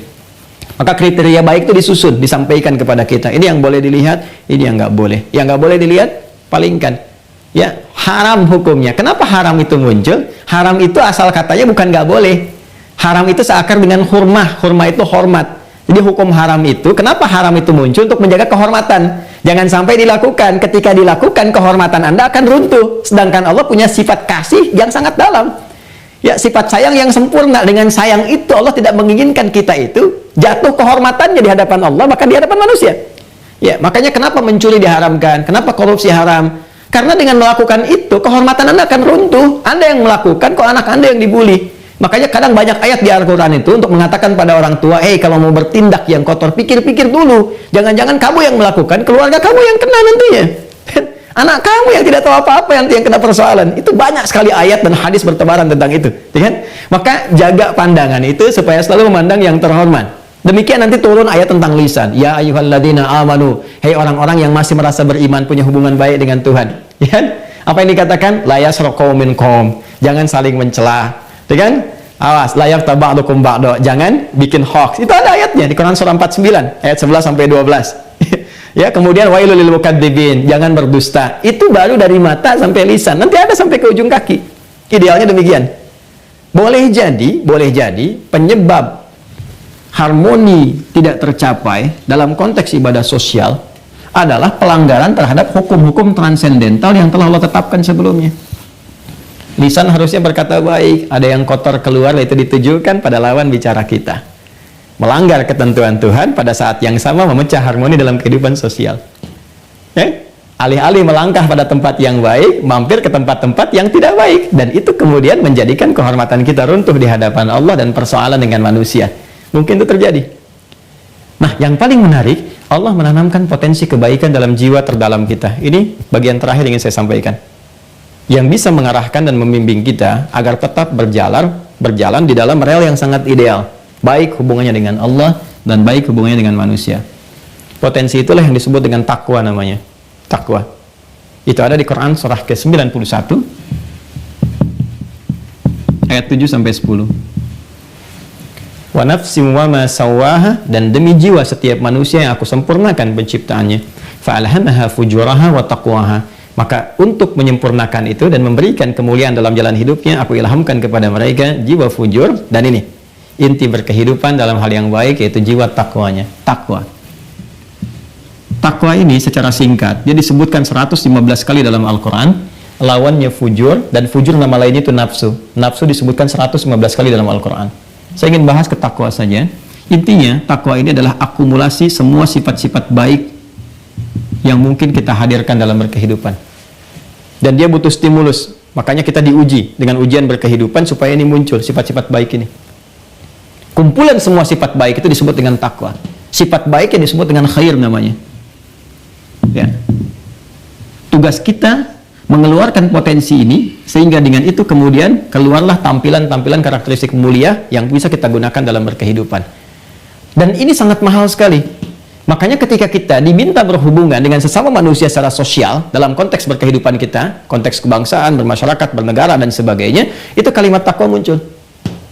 Maka kriteria baik itu disusun, disampaikan kepada kita. Ini yang boleh dilihat, ini yang nggak boleh. Yang nggak boleh dilihat, palingkan. Ya, haram hukumnya. Kenapa haram itu muncul? Haram itu asal katanya bukan nggak boleh. Haram itu seakar dengan hurmah. Hurmah itu hormat. Jadi hukum haram itu, kenapa haram itu muncul? Untuk menjaga kehormatan. Jangan sampai dilakukan. Ketika dilakukan, kehormatan Anda akan runtuh. Sedangkan Allah punya sifat kasih yang sangat dalam. Ya, sifat sayang yang sempurna. Dengan sayang itu Allah tidak menginginkan kita itu jatuh kehormatannya di hadapan Allah, bahkan di hadapan manusia. Ya, makanya kenapa mencuri diharamkan? Kenapa korupsi haram? Karena dengan melakukan itu, kehormatan Anda akan runtuh. Anda yang melakukan, kok anak Anda yang dibully. Makanya kadang banyak ayat di Al-Quran itu untuk mengatakan pada orang tua, kalau mau bertindak yang kotor, pikir-pikir dulu. Jangan-jangan kamu yang melakukan, keluarga kamu yang kena nantinya. Anak kamu yang tidak tahu apa-apa yang kena persoalan. Itu banyak sekali ayat dan hadis bertebaran tentang itu. Kan? Maka jaga pandangan itu supaya selalu memandang yang terhormat. Demikian nanti turun ayat tentang lisan. Ya ayyuhalladzina amanu, hei orang-orang yang masih merasa beriman, punya hubungan baik dengan Tuhan. Ya? Apa yang dikatakan? La yasraqu minkum, jangan saling mencela. Kan? Awas, la yaftaba'dukum ba'da, jangan bikin hoax. Itu ada ayatnya di Quran surah 49 ayat 11 sampai 12. Ya, kemudian wailul lil mukadzibin, jangan berdusta. Itu baru dari mata sampai lisan. Nanti ada sampai ke ujung kaki. Idealnya demikian. Boleh jadi penyebab harmoni tidak tercapai dalam konteks ibadah sosial adalah pelanggaran terhadap hukum-hukum transendental yang telah Allah tetapkan sebelumnya. Lisan harusnya berkata baik, ada yang kotor keluar, itu ditujukan pada lawan bicara kita. Melanggar ketentuan Tuhan, pada saat yang sama memecah harmoni dalam kehidupan sosial. Alih-alih melangkah pada tempat yang baik, mampir ke tempat-tempat yang tidak baik. Dan itu kemudian menjadikan kehormatan kita runtuh di hadapan Allah dan persoalan dengan manusia. Mungkin itu terjadi. Nah, yang paling menarik, Allah menanamkan potensi kebaikan dalam jiwa terdalam kita. Ini bagian terakhir yang ingin saya sampaikan, yang bisa mengarahkan dan membimbing kita agar tetap berjalan di dalam rel yang sangat ideal, baik hubungannya dengan Allah dan baik hubungannya dengan manusia. Potensi itulah yang disebut dengan takwa namanya. Takwa itu ada di Quran surah ke-91 ayat 7 sampai 10. Wa nafsim wa ma sawaha, dan demi jiwa setiap manusia yang aku sempurnakan penciptaannya, fa alhamaha fujuraha wa taqwaha, maka untuk menyempurnakan itu dan memberikan kemuliaan dalam jalan hidupnya, aku ilhamkan kepada mereka jiwa fujur, dan ini inti berkehidupan dalam hal yang baik, yaitu jiwa takwanya. Takwa ini secara singkat dia disebutkan 115 kali dalam Al-Quran. Lawannya fujur, dan fujur nama lainnya itu nafsu. Nafsu disebutkan 115 kali dalam Al-Quran. Saya ingin bahas ke takwa saja. Intinya takwa ini adalah akumulasi semua sifat-sifat baik yang mungkin kita hadirkan dalam berkehidupan. Dan dia butuh stimulus. Makanya kita diuji dengan ujian berkehidupan supaya ini muncul sifat-sifat baik ini. Kumpulan semua sifat baik itu disebut dengan takwa. Sifat baik yang disebut dengan khair namanya. Ya. Tugas kita mengeluarkan potensi ini, sehingga dengan itu kemudian keluarlah tampilan-tampilan karakteristik mulia yang bisa kita gunakan dalam berkehidupan. Dan ini sangat mahal sekali. Makanya ketika kita diminta berhubungan dengan sesama manusia secara sosial, dalam konteks berkehidupan kita, konteks kebangsaan, bermasyarakat, bernegara, dan sebagainya, itu kalimat takwa muncul.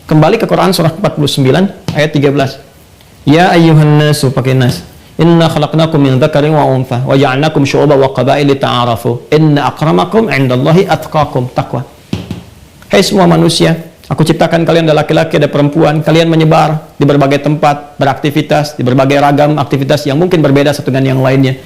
Kembali ke Quran surah 49 ayat 13. Ya ayyuhan nasu, pakai nas. Inna khalaqnakum min dzakarin wa untha wa ja'alnakum syu'uban wa qabaila lita'arafu. Inna akramakum 'indallahi atqakum. Takwa. Hai semua manusia, aku ciptakan kalian ada laki-laki, ada perempuan, kalian menyebar di berbagai tempat, beraktivitas, di berbagai ragam aktivitas yang mungkin berbeda satu dengan yang lainnya.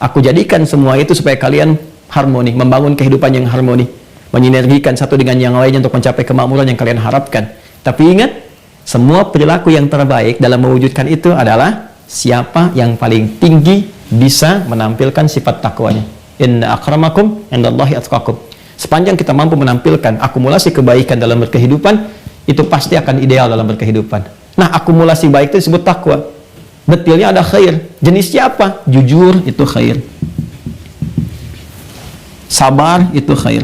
Aku jadikan semua itu supaya kalian harmoni, membangun kehidupan yang harmoni, menyinergikan satu dengan yang lainnya untuk mencapai kemakmuran yang kalian harapkan. Tapi ingat, semua perilaku yang terbaik dalam mewujudkan itu adalah siapa yang paling tinggi bisa menampilkan sifat takwanya. Inna akramakum indallahi atqakum. Sepanjang kita mampu menampilkan akumulasi kebaikan dalam berkehidupan, itu pasti akan ideal dalam berkehidupan. Nah, akumulasi baik itu disebut takwa. Detailnya ada khair. Jenisnya apa? Jujur itu khair. Sabar itu khair.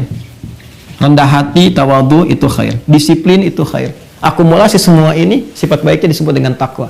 Rendah hati, tawadu itu khair. Disiplin itu khair. Akumulasi semua ini sifat baiknya disebut dengan takwa.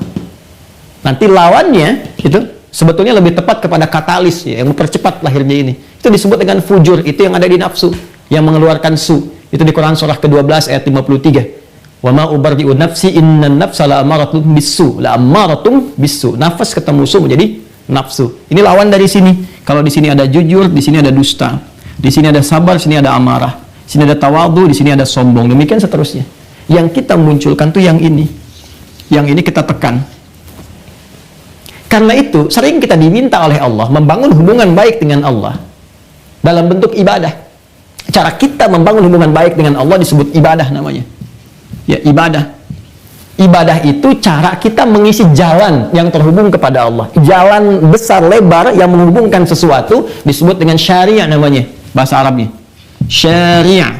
Nanti lawannya itu sebetulnya lebih tepat kepada katalis ya, yang mempercepat lahirnya ini. Itu disebut dengan fujur, itu yang ada di nafsu, yang mengeluarkan su. Itu di Quran surah ke-12 ayat 53. Wa ma ubarri'u nafsi innan nafsa la'amaratun bisu, la'amaratun bisu. Nafas ketemu su menjadi nafsu. Ini lawan dari sini. Kalau di sini ada jujur, di sini ada dusta. Di sini ada sabar, di sini ada amarah. Di sini ada tawadhu, di sini ada sombong. Demikian seterusnya. Yang kita munculkan tuh yang ini. Yang ini kita tekan. Karena itu, sering kita diminta oleh Allah membangun hubungan baik dengan Allah dalam bentuk ibadah. Cara kita membangun hubungan baik dengan Allah disebut ibadah namanya. Ya, ibadah. Ibadah itu cara kita mengisi jalan yang terhubung kepada Allah. Jalan besar, lebar yang menghubungkan sesuatu disebut dengan syariah namanya. Bahasa Arabnya. Syariah.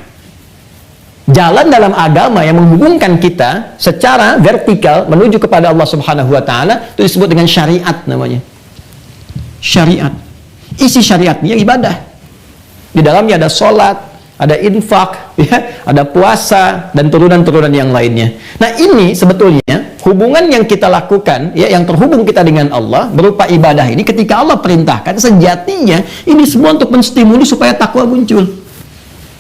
Jalan dalam agama yang menghubungkan kita secara vertikal menuju kepada Allah Subhanahu wa taala itu disebut dengan syariat namanya. Syariat. Isi syariatnya ibadah. Di dalamnya ada sholat, ada infak, ya, ada puasa dan turunan-turunan yang lainnya. Nah, ini sebetulnya hubungan yang kita lakukan ya, yang terhubung kita dengan Allah berupa ibadah ini, ketika Allah perintahkan sejatinya ini semua untuk menstimuli supaya takwa muncul.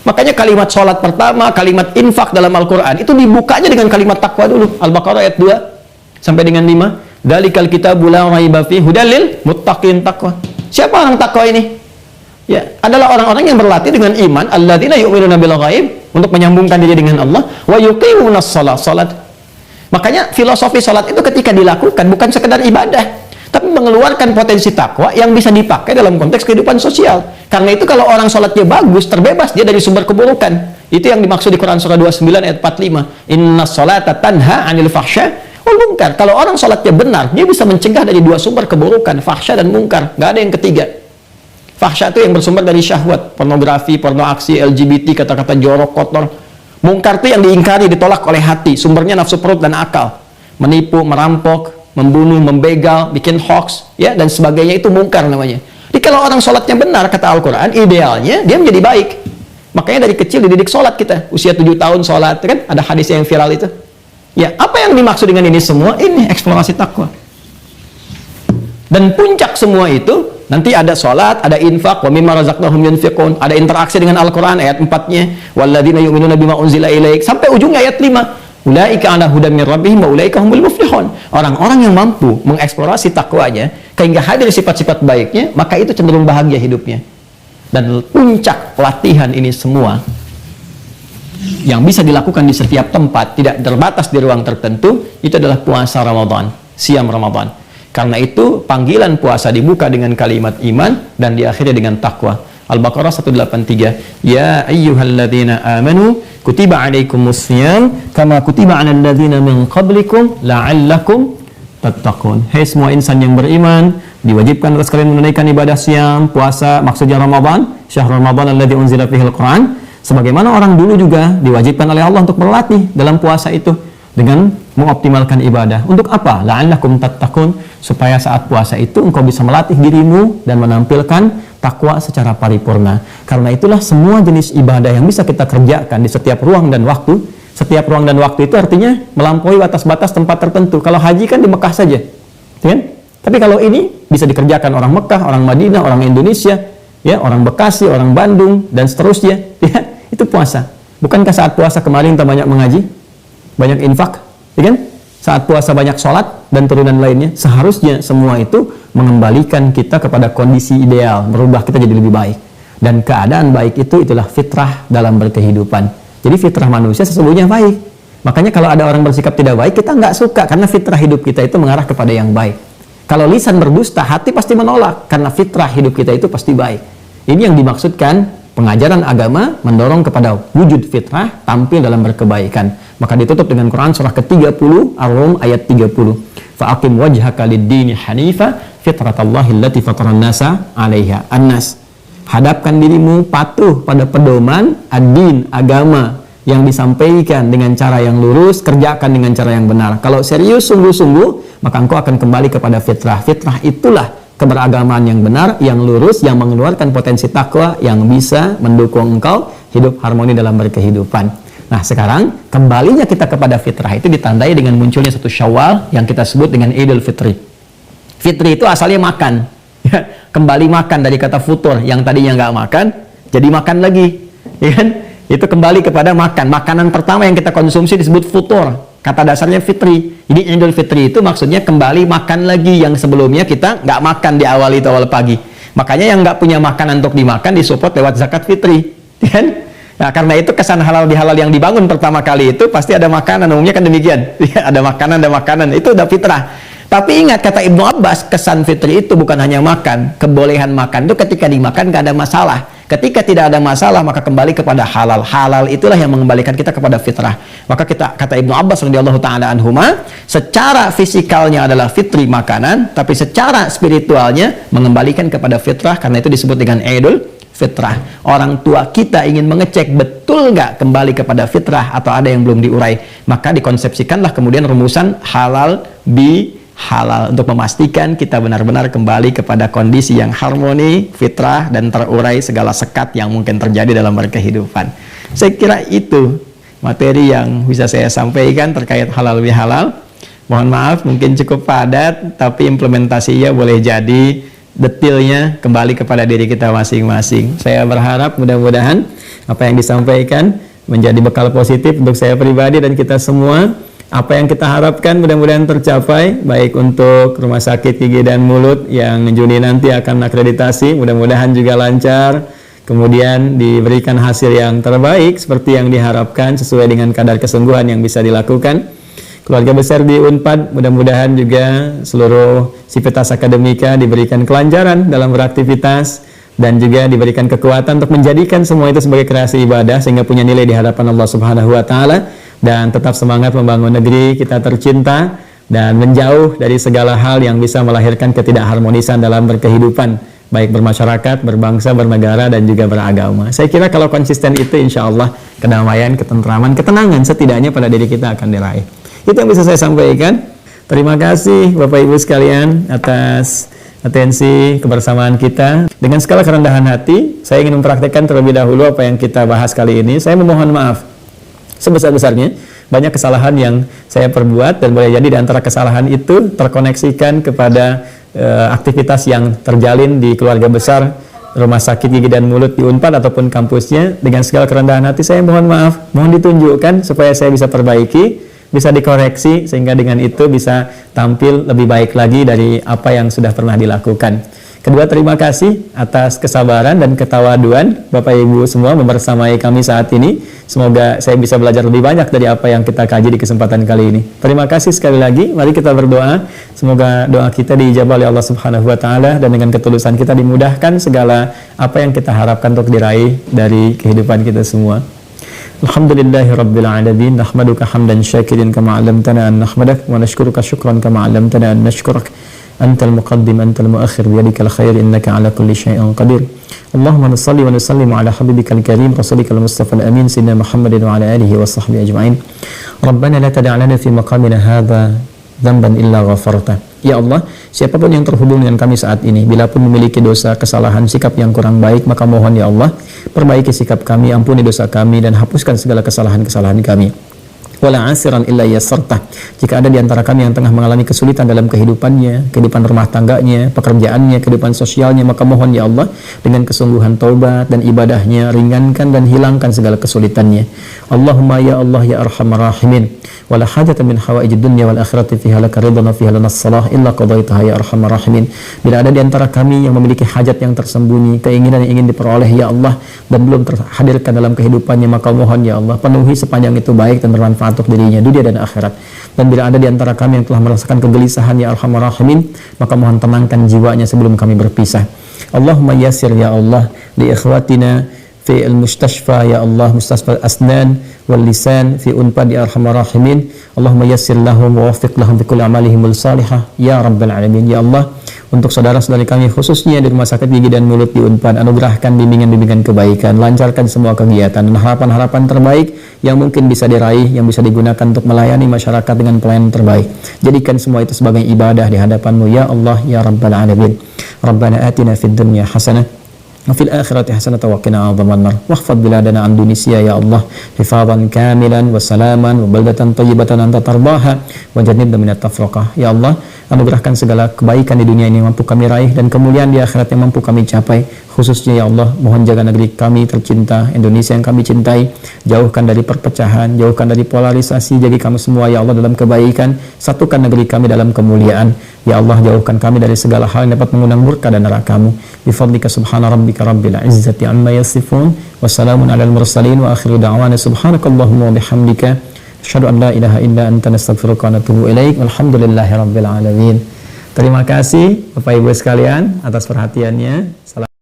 Makanya kalimat sholat pertama, kalimat infak dalam Al-Quran itu dibukanya dengan kalimat takwa dulu. Al-Baqarah ayat 2 sampai dengan 5. Dalikal kitabul la raiba fihi hudal lil muttaqin, takwa. Siapa orang takwa ini? Ya, adalah orang-orang yang berlatih dengan iman, alladzina yu'minuna bil ghaib, untuk menyambungkan diri dengan Allah, wa yuqimunas salat. Makanya filosofi salat itu ketika dilakukan bukan sekedar ibadah, tapi mengeluarkan potensi takwa yang bisa dipakai dalam konteks kehidupan sosial. Karena itu kalau orang sholatnya bagus, terbebas dia dari sumber keburukan. Itu yang dimaksud di Quran surah 29 ayat 45. Inna sholata tanha anil fahsya wal munkar. Kalau orang sholatnya benar, dia bisa mencegah dari dua sumber keburukan, fahsya dan munkar. Gak ada yang ketiga. Fahsya itu yang bersumber dari syahwat, pornografi, porno aksi, LGBT, kata-kata jorok, kotor. Munkar itu yang diingkari, ditolak oleh hati, sumbernya nafsu perut dan akal. Menipu, merampok, membunuh, membegal, bikin hoax, ya, dan sebagainya, itu mungkar namanya. Jadi kalau orang sholatnya benar, kata Al-Quran, idealnya dia menjadi baik. Makanya dari kecil dididik sholat kita. Usia 7 tahun sholat, kan? Ada hadis yang viral itu. Ya, apa yang dimaksud dengan ini semua? Ini eksplorasi takwa. Dan puncak semua itu, nanti ada sholat, ada infak, wa mimma razaqnahum yunfiqun, ada interaksi dengan Al-Quran, ayat 4-nya, walladzina yu'minuna bima unzila ilaik, sampai ujungnya ayat 5. Ulaika ala hudam min rabbihim wa ulaika humul muflihun. Orang-orang yang mampu mengeksplorasi takwanya sehingga hadir sifat-sifat baiknya, maka itu cenderung bahagia hidupnya. Dan puncak latihan ini semua yang bisa dilakukan di setiap tempat, tidak terbatas di ruang tertentu, itu adalah puasa Ramadan, siam Ramadan. Karena itu panggilan puasa dibuka dengan kalimat iman dan diakhiri dengan takwa. Al-Baqarah 183. Ya ayyuhalladzina amanu kutiba alaikumus syiyam kama kutiba 'alal ladzina min qablikum la'allakum tattaqun. Hai semua insan yang beriman, diwajibkan atas kalian menunaikan ibadah siam, puasa, maksudnya Ramadan, syahrul Ramadan alladzi unzila fihil Qur'an. Sebagaimana orang dulu juga diwajibkan oleh Allah untuk berlatih dalam puasa itu, dengan mengoptimalkan ibadah. Untuk apa? La'allakum tattaqun, supaya saat puasa itu engkau bisa melatih dirimu dan menampilkan takwa secara paripurna. Karena itulah semua jenis ibadah yang bisa kita kerjakan di setiap ruang dan waktu. Setiap ruang dan waktu itu artinya melampaui batas-batas tempat tertentu. Kalau haji kan di Mekah saja, kan? Tapi kalau ini bisa dikerjakan orang Mekah, orang Madinah, orang Indonesia, ya, orang Bekasi, orang Bandung, dan seterusnya. Ya, itu puasa. Bukankah saat puasa kemarin kita banyak mengaji, banyak infak, ya kan? Saat puasa banyak sholat dan turunan lainnya. Seharusnya semua itu mengembalikan kita kepada kondisi ideal, merubah kita jadi lebih baik. Dan keadaan baik itulah fitrah dalam berkehidupan. Jadi fitrah manusia sesungguhnya baik. Makanya kalau ada orang bersikap tidak baik, kita nggak suka, karena fitrah hidup kita itu mengarah kepada yang baik. Kalau lisan berdusta, hati pasti menolak, karena fitrah hidup kita itu pasti baik. Ini yang dimaksudkan pengajaran agama mendorong kepada wujud fitrah tampil dalam berkebaikan. Maka ditutup dengan Quran surah ke-30 Ar-Rum ayat 30. Fa'aqim wajhaka lid-dini hanifa fitratallahi allati fataran nasa 'alaiha. An-Nas. Hadapkan dirimu patuh pada pedoman ad-din, agama yang disampaikan dengan cara yang lurus, kerjakan dengan cara yang benar. Kalau serius sungguh-sungguh, maka engkau akan kembali kepada fitrah. Fitrah itulah keberagamaan yang benar, yang lurus, yang mengeluarkan potensi takwa yang bisa mendukung engkau hidup harmoni dalam berkehidupan. Nah, sekarang kembalinya kita kepada fitrah itu ditandai dengan munculnya satu Syawal yang kita sebut dengan Idul Fitri. Fitri itu asalnya makan. Kembali makan dari kata futur, yang tadinya nggak makan jadi makan lagi, ya kan? Itu kembali kepada makan. Makanan pertama yang kita konsumsi disebut futur, kata dasarnya fitri. Jadi Idul Fitri itu maksudnya kembali makan lagi yang sebelumnya kita nggak makan di awal pagi. Makanya yang nggak punya makanan untuk dimakan disupport lewat zakat fitri, ya kan? Nah, karena itu kesan halal bihalal yang dibangun pertama kali itu pasti ada makanan, umumnya kan demikian. Ada makanan, itu udah fitrah. Tapi ingat kata Ibnu Abbas, kesan fitri itu bukan hanya makan. Kebolehan makan itu ketika dimakan gak ada masalah. Ketika tidak ada masalah, maka kembali kepada halal. Halal itulah yang mengembalikan kita kepada fitrah. Maka kata Ibnu Abbas radhiyallahu ta'ala anhuma, secara fisikalnya adalah fitri makanan, tapi secara spiritualnya mengembalikan kepada fitrah, karena itu disebut dengan Idul Fitrah. Orang tua kita ingin mengecek betul nggak kembali kepada fitrah atau ada yang belum diurai, maka dikonsepsikanlah kemudian rumusan halal bi halal untuk memastikan kita benar-benar kembali kepada kondisi yang harmoni, fitrah, dan terurai segala sekat yang mungkin terjadi dalam berkehidupan. Saya kira itu materi yang bisa saya sampaikan terkait halal bihalal. Mohon maaf mungkin cukup padat, tapi implementasinya boleh jadi detailnya kembali kepada diri kita masing-masing. Saya berharap mudah-mudahan apa yang disampaikan menjadi bekal positif untuk saya pribadi dan kita semua. Apa yang kita harapkan mudah-mudahan tercapai, baik untuk Rumah Sakit Gigi dan Mulut yang Juni nanti akan akreditasi, mudah-mudahan juga lancar, kemudian diberikan hasil yang terbaik seperti yang diharapkan sesuai dengan kadar kesungguhan yang bisa dilakukan. Keluarga besar di Unpad, mudah-mudahan juga seluruh sivitas akademika diberikan kelancaran dalam beraktivitas dan juga diberikan kekuatan untuk menjadikan semua itu sebagai kreasi ibadah sehingga punya nilai di hadapan Allah Subhanahu wa taala. Dan tetap semangat membangun negeri kita tercinta dan menjauh dari segala hal yang bisa melahirkan ketidakharmonisan dalam berkehidupan, baik bermasyarakat, berbangsa, bernegara, dan juga beragama. Saya kira kalau konsisten itu insya Allah kedamaian, ketentraman, ketenangan setidaknya pada diri kita akan diraih. Itu yang bisa saya sampaikan. Terima kasih Bapak Ibu sekalian atas atensi kebersamaan kita. Dengan segala kerendahan hati, saya ingin mempraktekkan terlebih dahulu apa yang kita bahas kali ini. Saya memohon maaf sebesar-besarnya banyak kesalahan yang saya perbuat, dan boleh jadi di antara kesalahan itu terkoneksikan kepada aktivitas yang terjalin di keluarga besar Rumah Sakit Gigi dan Mulut di Unpad ataupun kampusnya. Dengan segala kerendahan hati saya mohon maaf, mohon ditunjukkan supaya saya bisa perbaiki, bisa dikoreksi, sehingga dengan itu bisa tampil lebih baik lagi dari apa yang sudah pernah dilakukan. Kedua, terima kasih atas kesabaran dan ketawaduan Bapak Ibu semua membersamai kami saat ini. Semoga saya bisa belajar lebih banyak dari apa yang kita kaji di kesempatan kali ini. Terima kasih sekali lagi. Mari kita berdoa. Semoga doa kita diijabah oleh Allah Subhanahu wa taala, dan dengan ketulusan kita dimudahkan segala apa yang kita harapkan untuk diraih dari kehidupan kita semua. Alhamdulillahirabbil alamin. Nahmaduka hamdan syakirin kama 'allamtana an nahmadak wa nashkuruka syukran kama 'allamtana an nashkurak. Antal muqaddim, antal muakhir, biyadikal khair, innaka ala kulli syai'in qadir. Allahumma nusalli wa nusallim ala habibikal karim, rasulikal mustafa al-amin, sayyidina Muhammadin wa ala alihi wa sahbihi ajma'in. Rabbana la tada' lana fi maqamina hadha dzamban illa ghafarta. Ya Allah, siapapun yang terhubung dengan kami saat ini, bila pun memiliki dosa, kesalahan, sikap yang kurang baik, maka mohon ya Allah, perbaiki sikap kami, ampuni dosa kami, dan hapuskan segala kesalahan-kesalahan kami. Wala asiran illa yassartah. Jika ada di antara kami yang tengah mengalami kesulitan dalam kehidupannya, kehidupan rumah tangganya, pekerjaannya, kehidupan sosialnya, maka mohon ya Allah, dengan kesungguhan taubat dan ibadahnya, ringankan dan hilangkan segala kesulitannya. Allahumma ya Allah ya arhamar rahimin, wala hajatan min hawaijid dunya wal akhirati fiha laka ridwan wa fiha lanas salah illa qadaitaha ya arhamar rahimin. Bila ada di antara kami yang memiliki hajat yang tersembunyi, keinginan yang ingin diperoleh ya Allah, dan belum terhadirkan dalam kehidupannya, maka mohon ya Allah, penuhi sepanjang itu baik dan bermanfaat untuk dirinya dunia dan akhirat. Dan bila ada di antara kami yang telah merasakan kegelisahan ya arhamar rahimin, maka mohon tenangkan jiwanya sebelum kami berpisah. Allahumma yassir ya Allah li ikhwatina fi al-mustashfa ya Allah, mustashfa asnan wal lisan fi Unpad ya arhamar rahimin. Allahumma yassir lahum wa waffiq lahum fi kulli amalihimul salihah ya rabbal alamin. Ya Allah, untuk saudara-saudari kami khususnya di Rumah Sakit Gigi dan Mulut di Unpad, anugerahkan bimbingan-bimbingan kebaikan, lancarkan semua kegiatan dan harapan-harapan terbaik yang mungkin bisa diraih, yang bisa digunakan untuk melayani masyarakat dengan pelayanan terbaik. Jadikan semua itu sebagai ibadah di hadapan-Mu ya Allah ya rabbal alamin. Rabbana atina fid dunya hasanah wa fil akhirati hasanatan wa qina adzabannar. Waghfir biladana an Indonesia ya Allah, hifadan kamilan wa salaman wa baldatan thayyibatan anta tardaha wa jannibna minat tafraqah. Ya Allah, anugerahkan segala kebaikan di dunia ini yang mampu kami raih dan kemuliaan di akhirat yang mampu kami capai. Khususnya ya Allah, mohon jaga negeri kami tercinta, Indonesia yang kami cintai, jauhkan dari perpecahan, jauhkan dari polarisasi, jadi kami semua ya Allah dalam kebaikan, satukan negeri kami dalam kemuliaan. Ya Allah, jauhkan kami dari segala hal yang dapat mengundang murka dan neraka-Mu. Bifadlika subhana rabbika rabbil izzati amma yasifun, wa salamun alal mursalin, wa akhiru da'wana subhanakallahumma wa bihamdika, asyhadu an la ilaha illa anta, nastaghfiruka wa natubu ilaik. Walhamdulillahi rabbil alamin. Terima kasih Bapak Ibu sekalian atas perhatiannya. Salam.